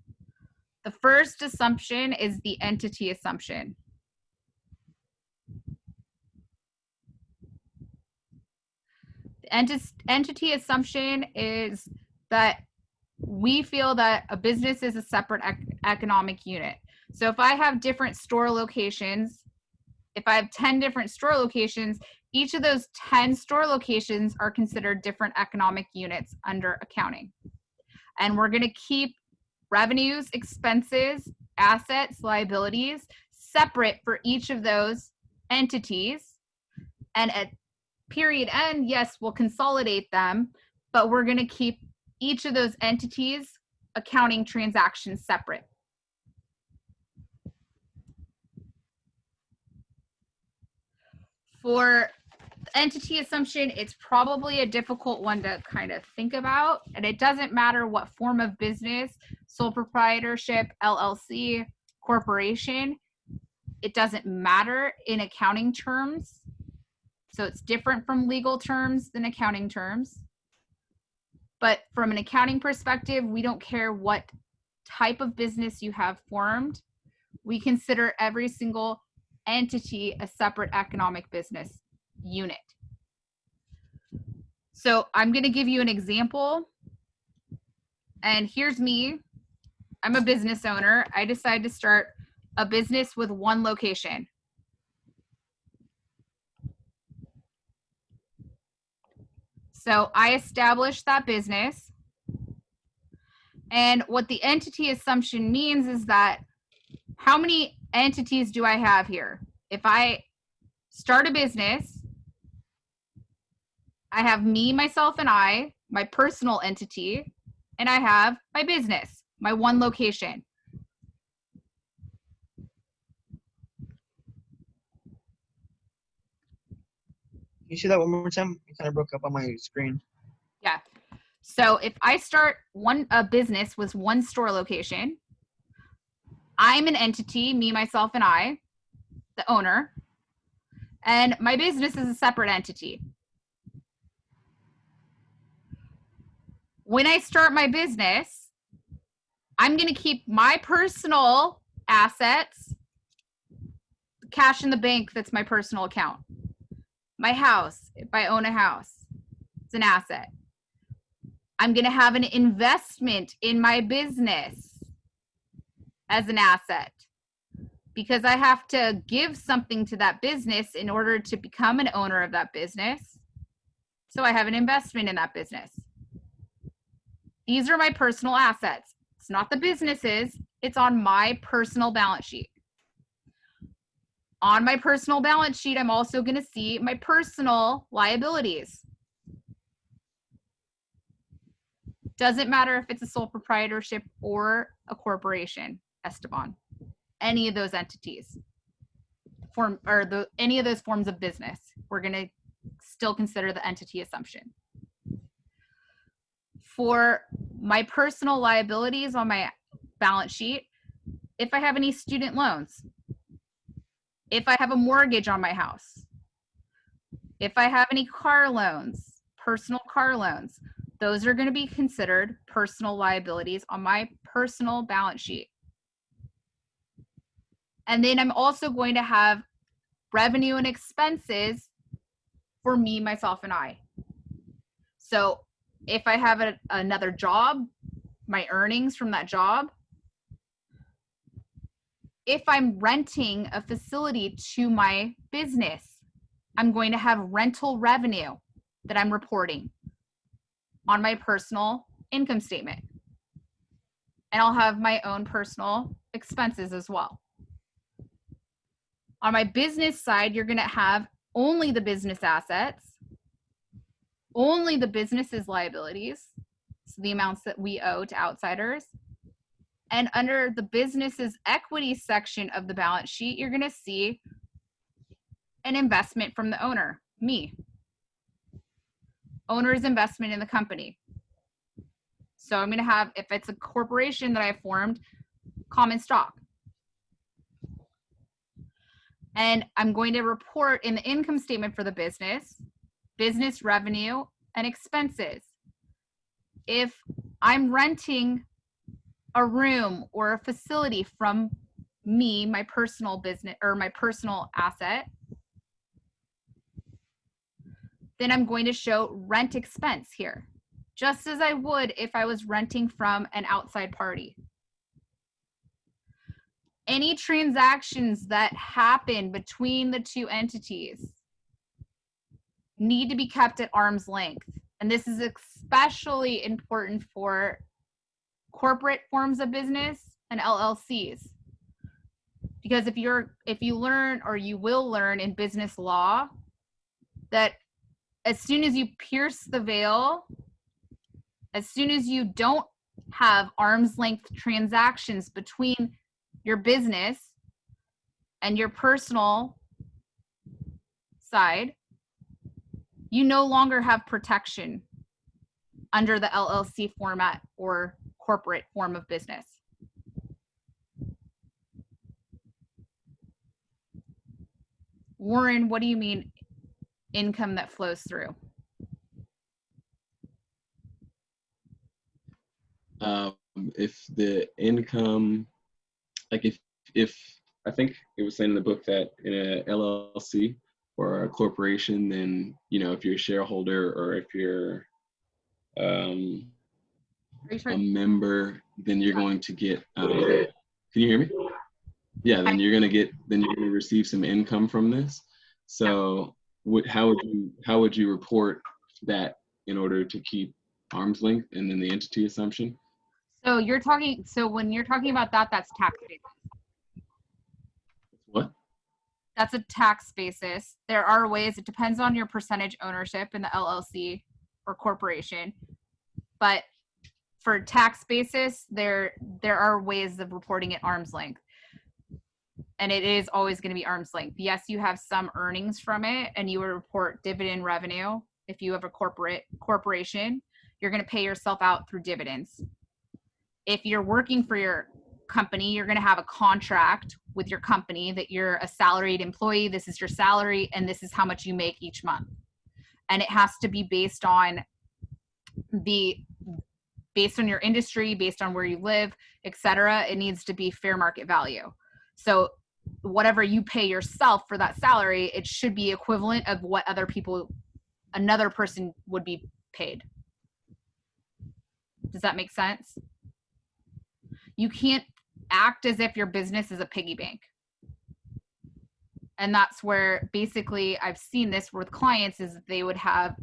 The first assumption is the entity assumption. Entity assumption is that we feel that a business is a separate economic unit. So if I have different store locations, if I have 10 different store locations, each of those 10 store locations are considered different economic units under accounting. And we're going to keep revenues, expenses, assets, liabilities separate for each of those entities. And at period end, yes, we'll consolidate them, but we're going to keep each of those entities' accounting transactions separate. For entity assumption, it's probably a difficult one to kind of think about, and it doesn't matter what form of business, sole proprietorship, LLC, corporation, it doesn't matter in accounting terms. So it's different from legal terms than accounting terms. But from an accounting perspective, we don't care what type of business you have formed. We consider every single entity a separate economic business unit. So I'm going to give you an example. And here's me. I'm a business owner. I decide to start a business with one location. So I established that business. And what the entity assumption means is that how many entities do I have here? If I start a business, I have me, myself, and I, my personal entity, and I have my business, my one location. Can you say that one more time? It kind of broke up on my screen. Yeah. So if I start a business with one store location, I'm an entity, me, myself, and I, the owner, and my business is a separate entity. When I start my business, I'm going to keep my personal assets, cash in the bank, that's my personal account. My house, if I own a house, it's an asset. I'm going to have an investment in my business as an asset because I have to give something to that business in order to become an owner of that business. So I have an investment in that business. These are my personal assets. It's not the business's, it's on my personal balance sheet. On my personal balance sheet, I'm also going to see my personal liabilities. Doesn't matter if it's a sole proprietorship or a corporation, Esteban. Any of those entities, any of those forms of business, we're going to still consider the entity assumption. For my personal liabilities on my balance sheet, if I have any student loans, if I have a mortgage on my house, if I have any car loans, personal car loans, those are going to be considered personal liabilities on my personal balance sheet. And then I'm also going to have revenue and expenses for me, myself, and I. So if I have another job, my earnings from that job, if I'm renting a facility to my business, I'm going to have rental revenue that I'm reporting on my personal income statement. And I'll have my own personal expenses as well. On my business side, you're going to have only the business assets, only the business's liabilities, so the amounts that we owe to outsiders. And under the business's equity section of the balance sheet, you're going to see an investment from the owner, me. Owner's investment in the company. So I'm going to have, if it's a corporation that I formed, common stock. And I'm going to report in the income statement for the business revenue and expenses. If I'm renting a room or a facility from me, my personal business or my personal asset, then I'm going to show rent expense here, just as I would if I was renting from an outside party. Any transactions that happen between the two entities need to be kept at arm's length. And this is especially important for corporate forms of business and LLCs. Because if you learn, or you will learn in business law, that as soon as you pierce the veil, as soon as you don't have arm's length transactions between your business and your personal side, you no longer have protection under the LLC format or corporate form of business. Warren, what do you mean income that flows through? If the income, like if I think it was saying in the book that in a LLC or a corporation, then, you know, if you're a shareholder or if you're a member, then you're going to get, can you hear me? Yeah, then you're gonna receive some income from this. So how would you report that in order to keep arm's length and then the entity assumption? So when you're talking about that, that's tax basis. What? That's a tax basis. There are ways, it depends on your percentage ownership in the LLC or corporation. But for tax basis, there are ways of reporting at arm's length. And it is always going to be arm's length. Yes, you have some earnings from it, and you will report dividend revenue. If you have a corporation, you're going to pay yourself out through dividends. If you're working for your company, you're going to have a contract with your company that you're a salaried employee. This is your salary, and this is how much you make each month. And it has to be based on your industry, based on where you live, etc. It needs to be fair market value. So whatever you pay yourself for that salary, it should be equivalent of what another person would be paid. Does that make sense? You can't act as if your business is a piggy bank. And that's where basically I've seen this with clients, is they would have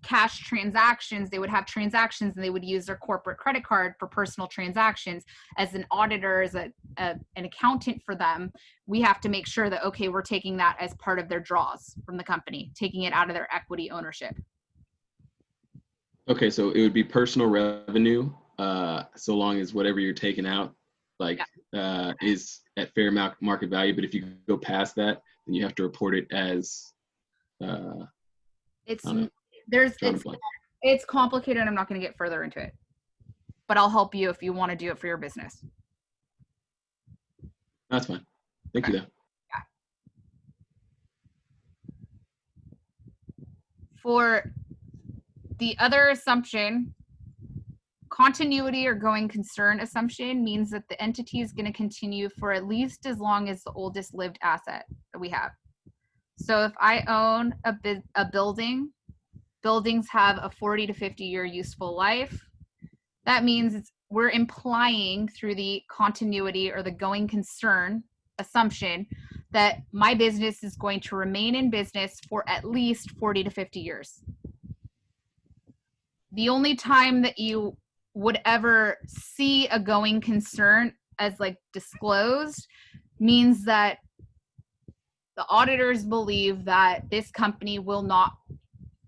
cash transactions, they would have transactions, and they would use their corporate credit card for personal transactions. As an auditor, as an accountant for them, we have to make sure that, okay, we're taking that as part of their draws from the company, taking it out of their equity ownership. Okay, so it would be personal revenue, so long as whatever you're taking out, is at fair market value. But if you go past that, then you have to report it as. It's complicated. I'm not going to get further into it, but I'll help you if you want to do it for your business. That's fine. Thank you, though. Yeah. For the other assumption, continuity or going concern assumption means that the entity is going to continue for at least as long as the oldest lived asset that we have. So if I own a building, buildings have a 40 to 50 year useful life. That means we're implying through the continuity or the going concern assumption that my business is going to remain in business for at least 40 to 50 years. The only time that you would ever see a going concern as disclosed means that the auditors believe that this company will not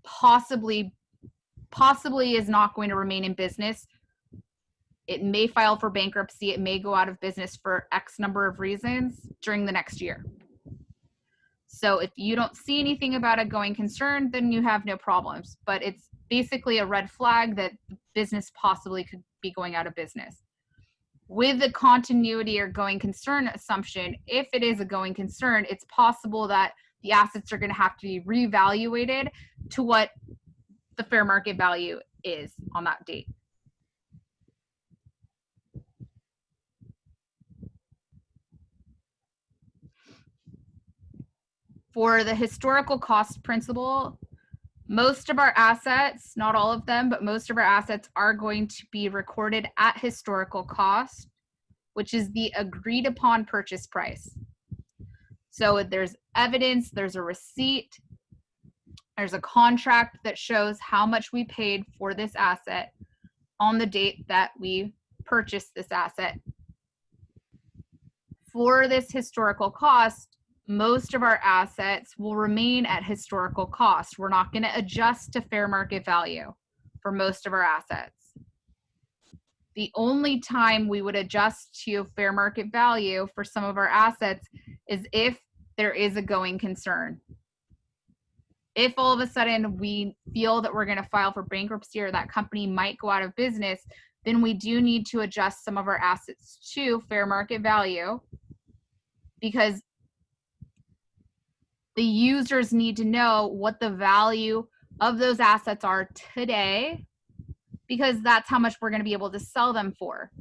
possibly is not going to remain in business. It may file for bankruptcy. It may go out of business for X number of reasons during the next year. So if you don't see anything about a going concern, then you have no problems. But it's basically a red flag that the business possibly could be going out of business. With the continuity or going concern assumption, if it is a going concern, it's possible that the assets are going to have to be reevaluated to what the fair market value is on that date. For the historical cost principle, most of our assets, not all of them, but most of our assets are going to be recorded at historical cost, which is the agreed upon purchase price. So there's evidence, there's a receipt, there's a contract that shows how much we paid for this asset on the date that we purchased this asset. For this historical cost, most of our assets will remain at historical cost. We're not going to adjust to fair market value for most of our assets. The only time we would adjust to fair market value for some of our assets is if there is a going concern. If all of a sudden we feel that we're going to file for bankruptcy or that company might go out of business, then we do need to adjust some of our assets to fair market value, because the users need to know what the value of those assets are today, because that's how much we're going to be able to sell them for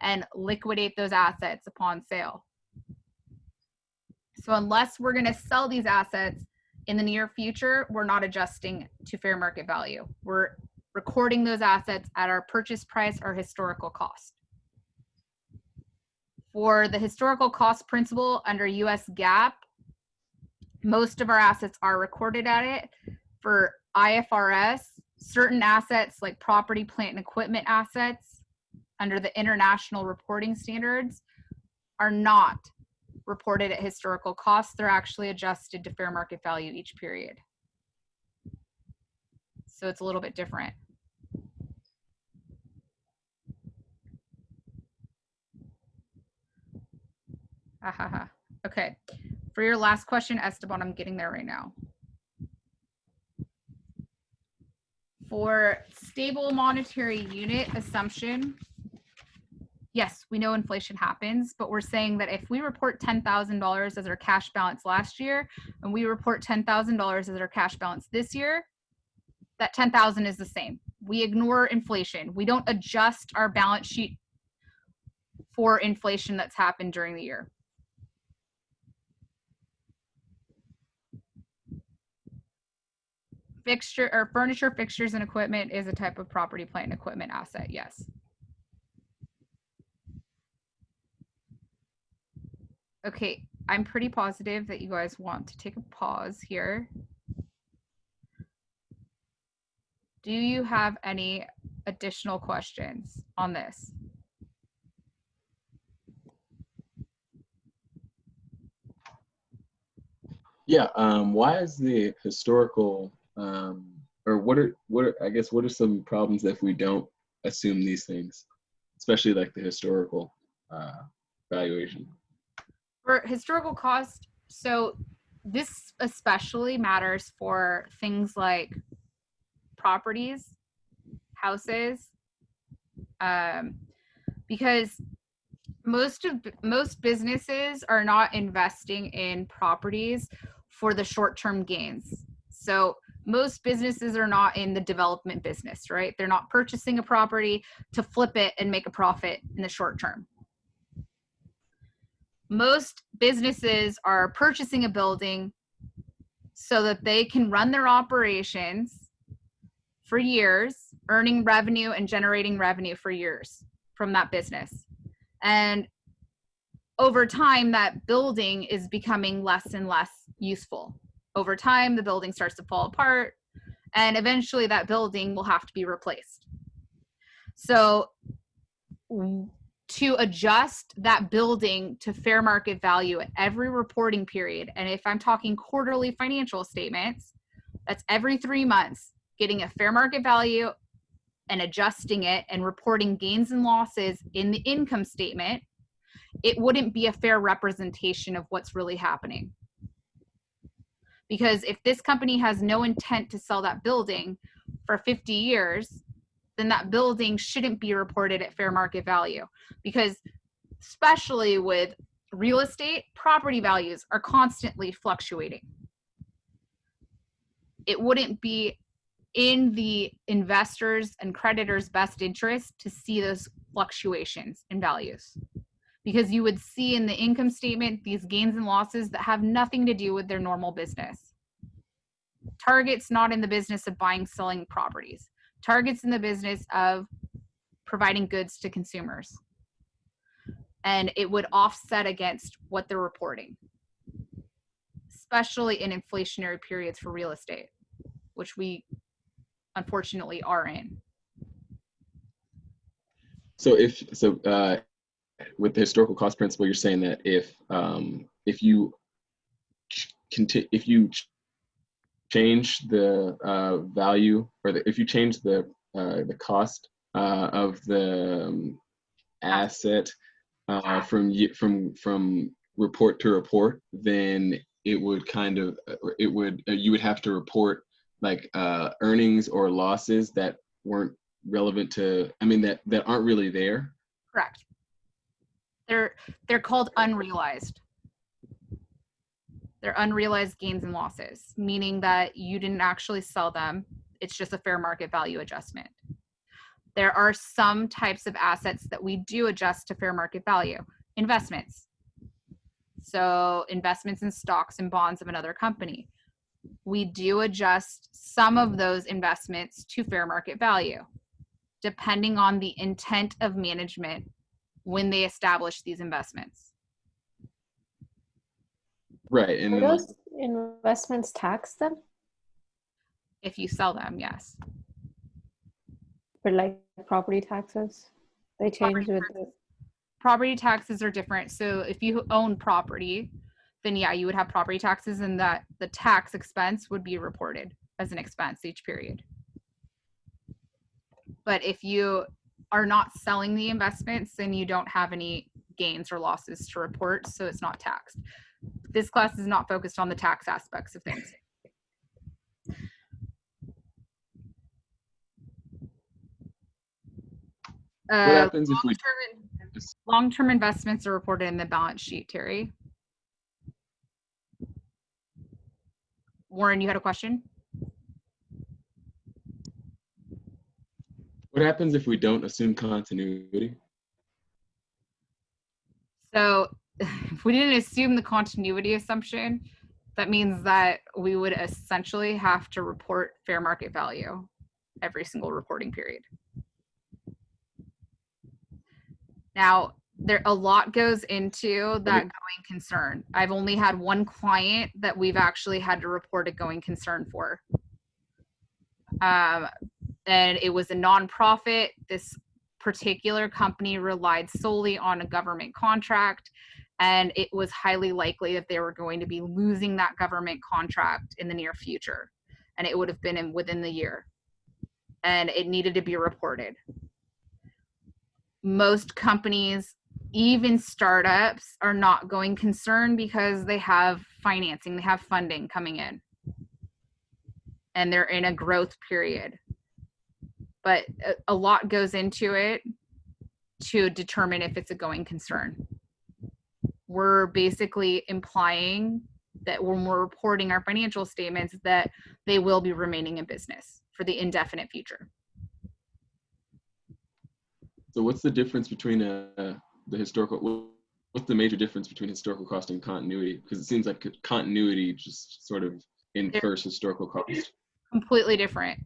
and liquidate those assets upon sale. So unless we're going to sell these assets in the near future, we're not adjusting to fair market value. We're recording those assets at our purchase price or historical cost. For the historical cost principle under US GAAP, most of our assets are recorded at it. For IFRS, certain assets like property, plant, and equipment assets under the international reporting standards are not reported at historical costs. They're actually adjusted to fair market value each period. So it's a little bit different. Okay. For your last question, Esteban, I'm getting there right now. For stable monetary unit assumption, yes, we know inflation happens, but we're saying that if we report $10,000 as our cash balance last year and we report $10,000 as our cash balance this year, that 10,000 is the same. We ignore inflation. We don't adjust our balance sheet for inflation that's happened during the year. Fixture or furniture, fixtures, and equipment is a type of property, plant, and equipment asset, yes. Okay, I'm pretty positive that you guys want to take a pause here. Do you have any additional questions on this? Yeah. Why is the historical, or what are some problems if we don't assume these things, especially like the historical valuation? For historical cost, so this especially matters for things like properties, houses, because most businesses are not investing in properties for the short-term gains. So most businesses are not in the development business, right? They're not purchasing a property to flip it and make a profit in the short term. Most businesses are purchasing a building so that they can run their operations for years, earning revenue and generating revenue for years from that business. And over time, that building is becoming less and less useful. Over time, the building starts to fall apart, and eventually that building will have to be replaced. So to adjust that building to fair market value at every reporting period, and if I'm talking quarterly financial statements, that's every 3 months, getting a fair market value and adjusting it and reporting gains and losses in the income statement, it wouldn't be a fair representation of what's really happening. Because if this company has no intent to sell that building for 50 years, then that building shouldn't be reported at fair market value. Because especially with real estate, property values are constantly fluctuating. It wouldn't be in the investors' and creditors' best interest to see those fluctuations in values. because you would see in the income statement these gains and losses that have nothing to do with their normal business. Target's not in the business of buying, selling properties. Target's in the business of providing goods to consumers. And it would offset against what they're reporting, especially in inflationary periods for real estate, which we unfortunately are in. So with the historical cost principle, you're saying that if you change the value, or if you change the cost of the asset from report to report, then it would kind of you would have to report like earnings or losses that weren't relevant to, that aren't really there. Correct. They're called unrealized. They're unrealized gains and losses, meaning that you didn't actually sell them. It's just a fair market value adjustment. There are some types of assets that we do adjust to fair market value. Investments. So investments in stocks and bonds of another company. We do adjust some of those investments to fair market value, depending on the intent of management when they establish these investments. Right. And Are those investments taxed then? If you sell them, yes. For like property taxes? They change with the... Property taxes are different. So if you own property, then yeah, you would have property taxes, and that the tax expense would be reported as an expense each period. But if you are not selling the investments, then you don't have any gains or losses to report, so it's not taxed. This class is not focused on the tax aspects of things. What happens if we... Long-term investments are reported in the balance sheet, Terry. Warren, you had a question? What happens if we don't assume continuity? So if we didn't assume the continuity assumption, that means that we would essentially have to report fair market value every single reporting period. Now, a lot goes into that going concern. I've only had one client that we've actually had to report a going concern for. And it was a nonprofit. This particular company relied solely on a government contract, and it was highly likely that they were going to be losing that government contract in the near future. And it would have been within the year. And it needed to be reported. Most companies, even startups, are not going concern because they have financing, they have funding coming in, and they're in a growth period. But a lot goes into it to determine if it's a going concern. We're basically implying that when we're reporting our financial statements that they will be remaining in business for the indefinite future. So what's the difference between what's the major difference between historical cost and continuity? Because it seems like continuity just sort of infers historical cost. Completely different.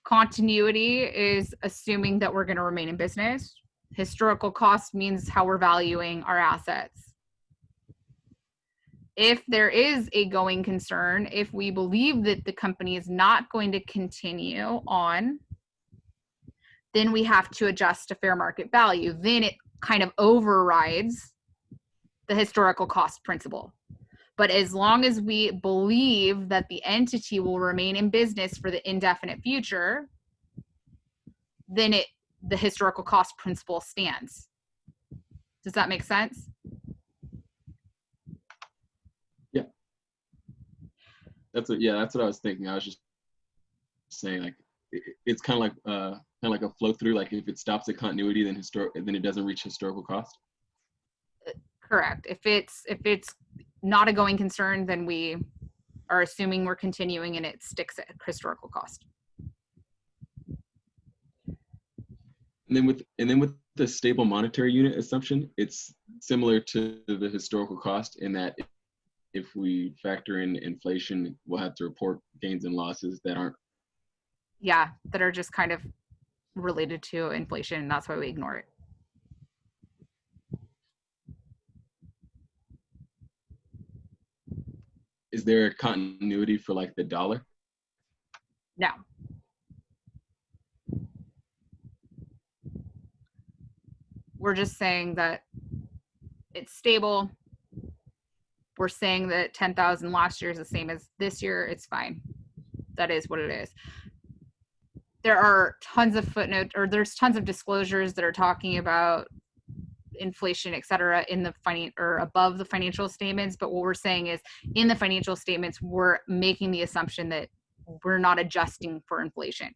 Continuity is assuming that we're going to remain in business. Historical cost means how we're valuing our assets. If there is a going concern, if we believe that the company is not going to continue on, then we have to adjust to fair market value. Then it kind of overrides the historical cost principle. But as long as we believe that the entity will remain in business for the indefinite future, then the historical cost principle stands. Does that make sense? Yeah. That's what I was thinking. I was just saying, like, it's kind of like a flow through. Like if it stops at continuity, then it doesn't reach historical cost. Correct. If it's not a going concern, then we are assuming we're continuing and it sticks at historical cost. And then with a stable monetary unit assumption. It's similar to the historical cost in that if we factor in inflation, we'll have to report gains and losses that aren't. Yeah, that are just kind of related to inflation, and that's why we ignore it. Is there a continuity for like the dollar? No. We're just saying that it's stable. We're saying that 10,000 last year is the same as this year. It's fine. That is what it is. There are tons of footnotes, or there's tons of disclosures that are talking about inflation, et cetera, in the or above the financial statements. But what we're saying is in the financial statements, we're making the assumption that we're not adjusting for inflation.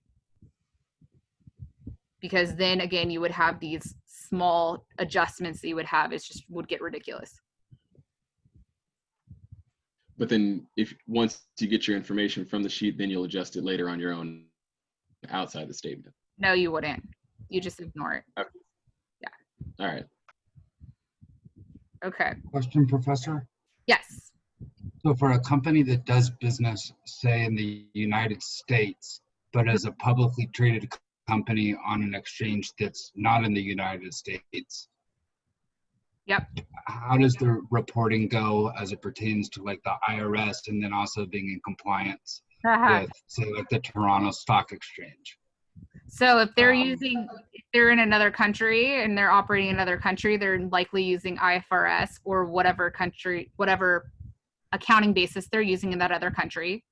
Because then again, you would have these small adjustments that you would have. It's just would get ridiculous. But then if once you get your information from the sheet, then you'll adjust it later on your own outside the statement. No, you wouldn't. You just ignore it. Okay. Yeah. All right. Okay. Question, Professor? Yes. So for a company that does business, say in the United States, but as a publicly traded company on an exchange that's not in the United States. Yep. How does the reporting go as it pertains to like the IRS and then also being in compliance with, say, like the Toronto Stock Exchange? So if they're if they're in another country and they're operating in another country, they're likely using IFRS or whatever accounting basis they're using in that other country.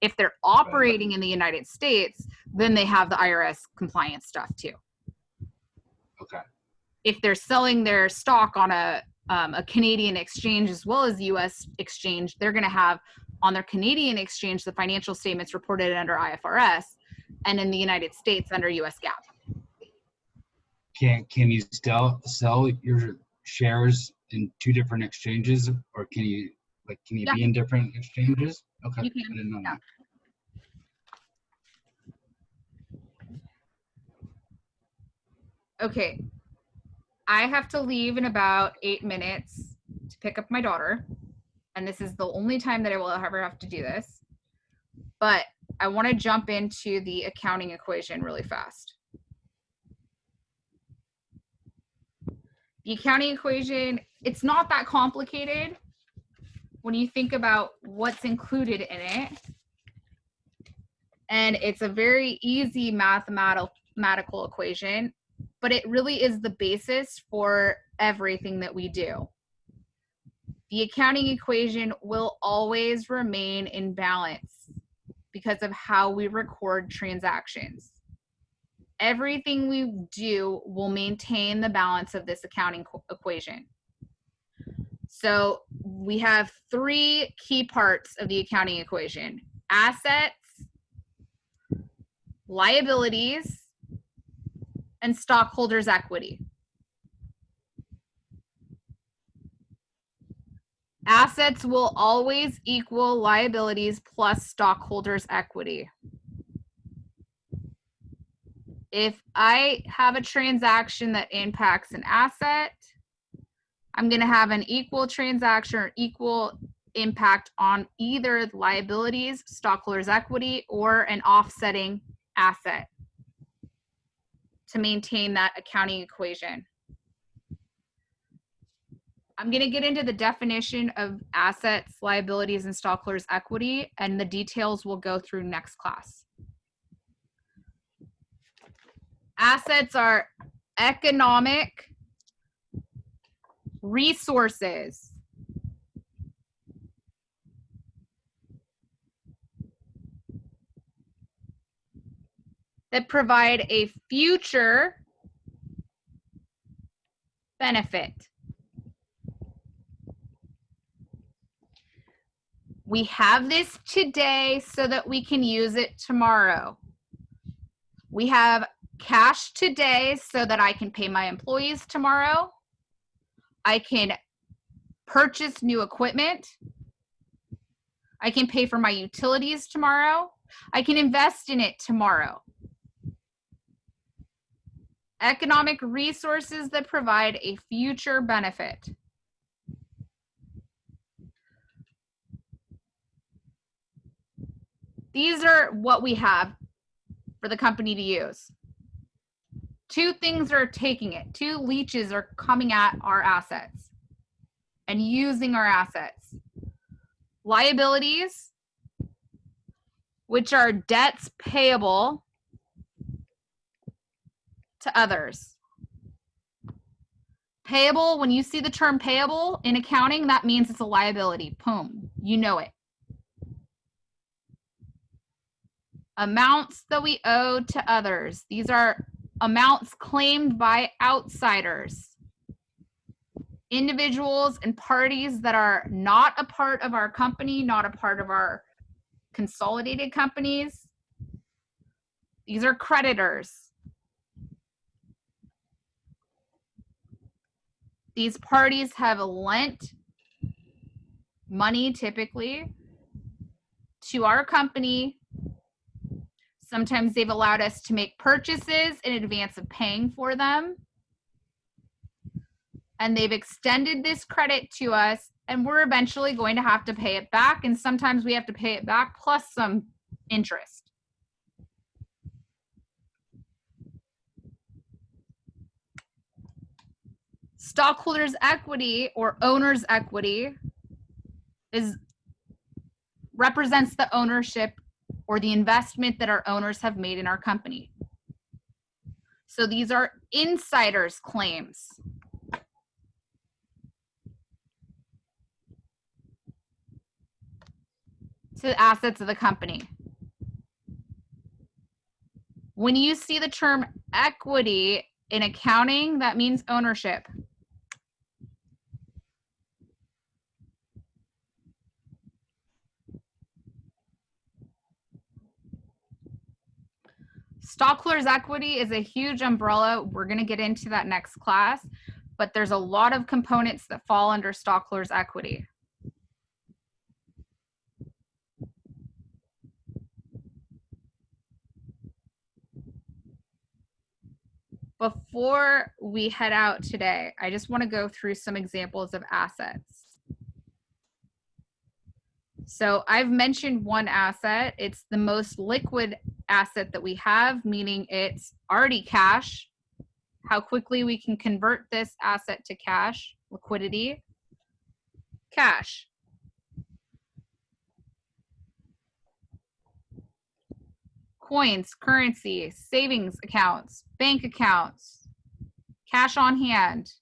If they're operating in the United States, then they have the IRS compliance stuff too. Okay. If they're selling their stock on a Canadian exchange as well as US exchange, they're going to have on their Canadian exchange the financial statements reported under IFRS, and in the United States under US GAAP. Can you still sell your shares in two different exchanges, or can you be in different exchanges? Okay, you can. I didn't know that. Okay, I have to leave in about 8 minutes to pick up my daughter, and this is the only time that I will ever have to do this. But I want to jump into the accounting equation really fast. The accounting equation, it's not that complicated when you think about what's included in it. And it's a very easy mathematical equation, but it really is the basis for everything that we do. The accounting equation will always remain in balance because of how we record transactions. Everything we do will maintain the balance of this accounting equation. So we have three key parts of the accounting equation: assets, liabilities, and stockholders' equity. Assets will always equal liabilities plus stockholders' equity. If I have a transaction that impacts an asset, I'm going to have an equal transaction or equal impact on either liabilities, stockholders' equity, or an offsetting asset to maintain that accounting equation. I'm going to get into the definition of assets, liabilities, and stockholders' equity, and the details we'll go through next class. Assets are economic resources that provide a future benefit. We have this today so that we can use it tomorrow. We have cash today so that I can pay my employees tomorrow. I can purchase new equipment. I can pay for my utilities tomorrow. I can invest in it tomorrow. economic resources that provide a future benefit. These are what we have for the company to use. Two things are taking it. Two leeches are coming at our assets and using our assets. Liabilities, which are debts payable to others. Payable, when you see the term payable in accounting, that means it's a liability. Boom, you know it. Amounts that we owe to others. These are amounts claimed by outsiders. Individuals and parties that are not a part of our company, not a part of our consolidated companies. These are creditors. These parties have lent money typically to our company. Sometimes they've allowed us to make purchases in advance of paying for them. And they've extended this credit to us, and we're eventually going to have to pay it back. And sometimes we have to pay it back plus some interest. Stockholders' equity or owner's equity represents the ownership or the investment that our owners have made in our company. So these are insiders' claims. To the assets of the company. When you see the term equity in accounting, that means ownership. Stockholders' equity is a huge umbrella. We're going to get into that next class, but there's a lot of components that fall under stockholders' equity. Before we head out today, I just want to go through some examples of assets. So I've mentioned one asset. It's the most liquid asset that we have, meaning it's already cash. How quickly we can convert this asset to cash, liquidity, cash. Coins, currency, savings accounts, bank accounts, cash on hand,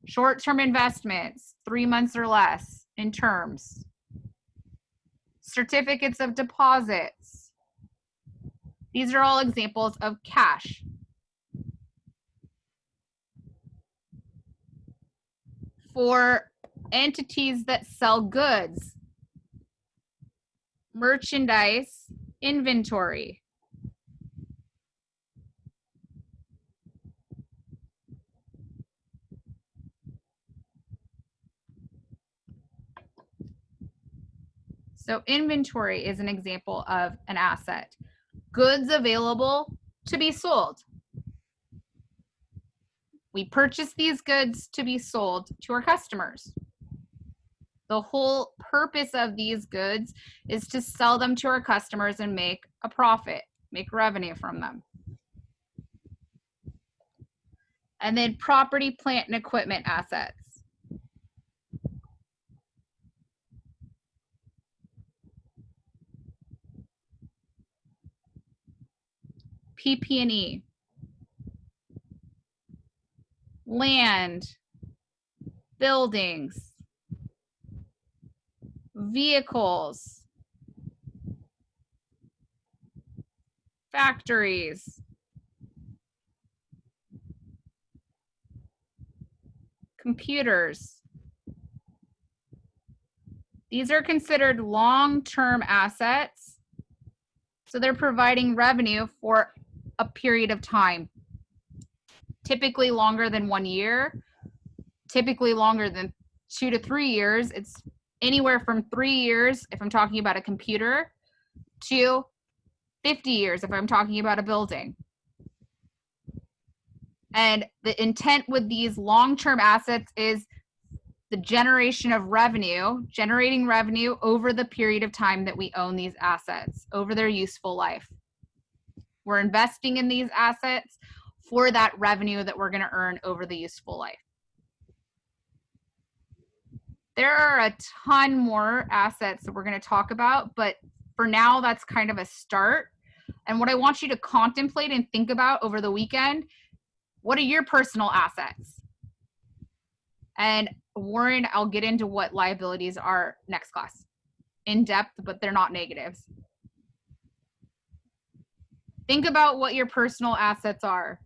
short-term investments, 3 months or less in terms, certificates of deposits. These are all examples of cash. For entities that sell goods, merchandise, inventory. So inventory is an example of an asset. Goods available to be sold. We purchase these goods to be sold to our customers. The whole purpose of these goods is to sell them to our customers and make a profit, make revenue from them. And then property, plant, and equipment assets. PP&E. Land, buildings, vehicles, factories, computers. These are considered long-term assets, so they're providing revenue for a period of time. Typically longer than 1 year, typically longer than 2 to 3 years. It's anywhere from 3 years if I'm talking about a computer to 50 years if I'm talking about a building. And the intent with these long-term assets is the generation of revenue, generating revenue over the period of time that we own these assets, over their useful life. We're investing in these assets for that revenue that we're going to earn over the useful life. There are a ton more assets that we're going to talk about, but for now, that's kind of a start. And what I want you to contemplate and think about over the weekend, what are your personal assets? And Warren, I'll get into what liabilities are next class in depth, but they're not negatives. Think about what your personal assets are.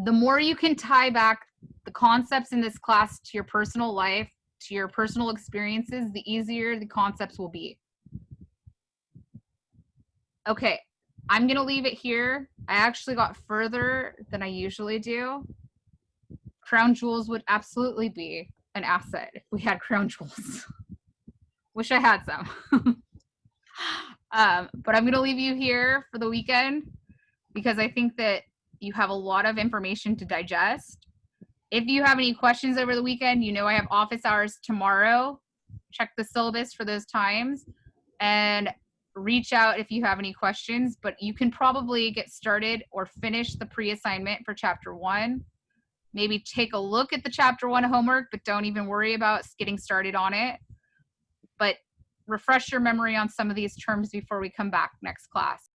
The more you can tie back the concepts in this class to your personal life, to your personal experiences, the easier the concepts will be. Okay, I'm gonna leave it here. I actually got further than I usually do. Crown jewels would absolutely be an asset if we had crown jewels. Wish I had some. But I'm going to leave you here for the weekend because I think that you have a lot of information to digest. If you have any questions over the weekend, you know I have office hours tomorrow. Check the syllabus for those times and reach out if you have any questions. But you can probably get started or finish the pre-assignment for chapter 1. Maybe take a look at the chapter 1 homework, but don't even worry about getting started on it. But refresh your memory on some of these terms before we come back next class.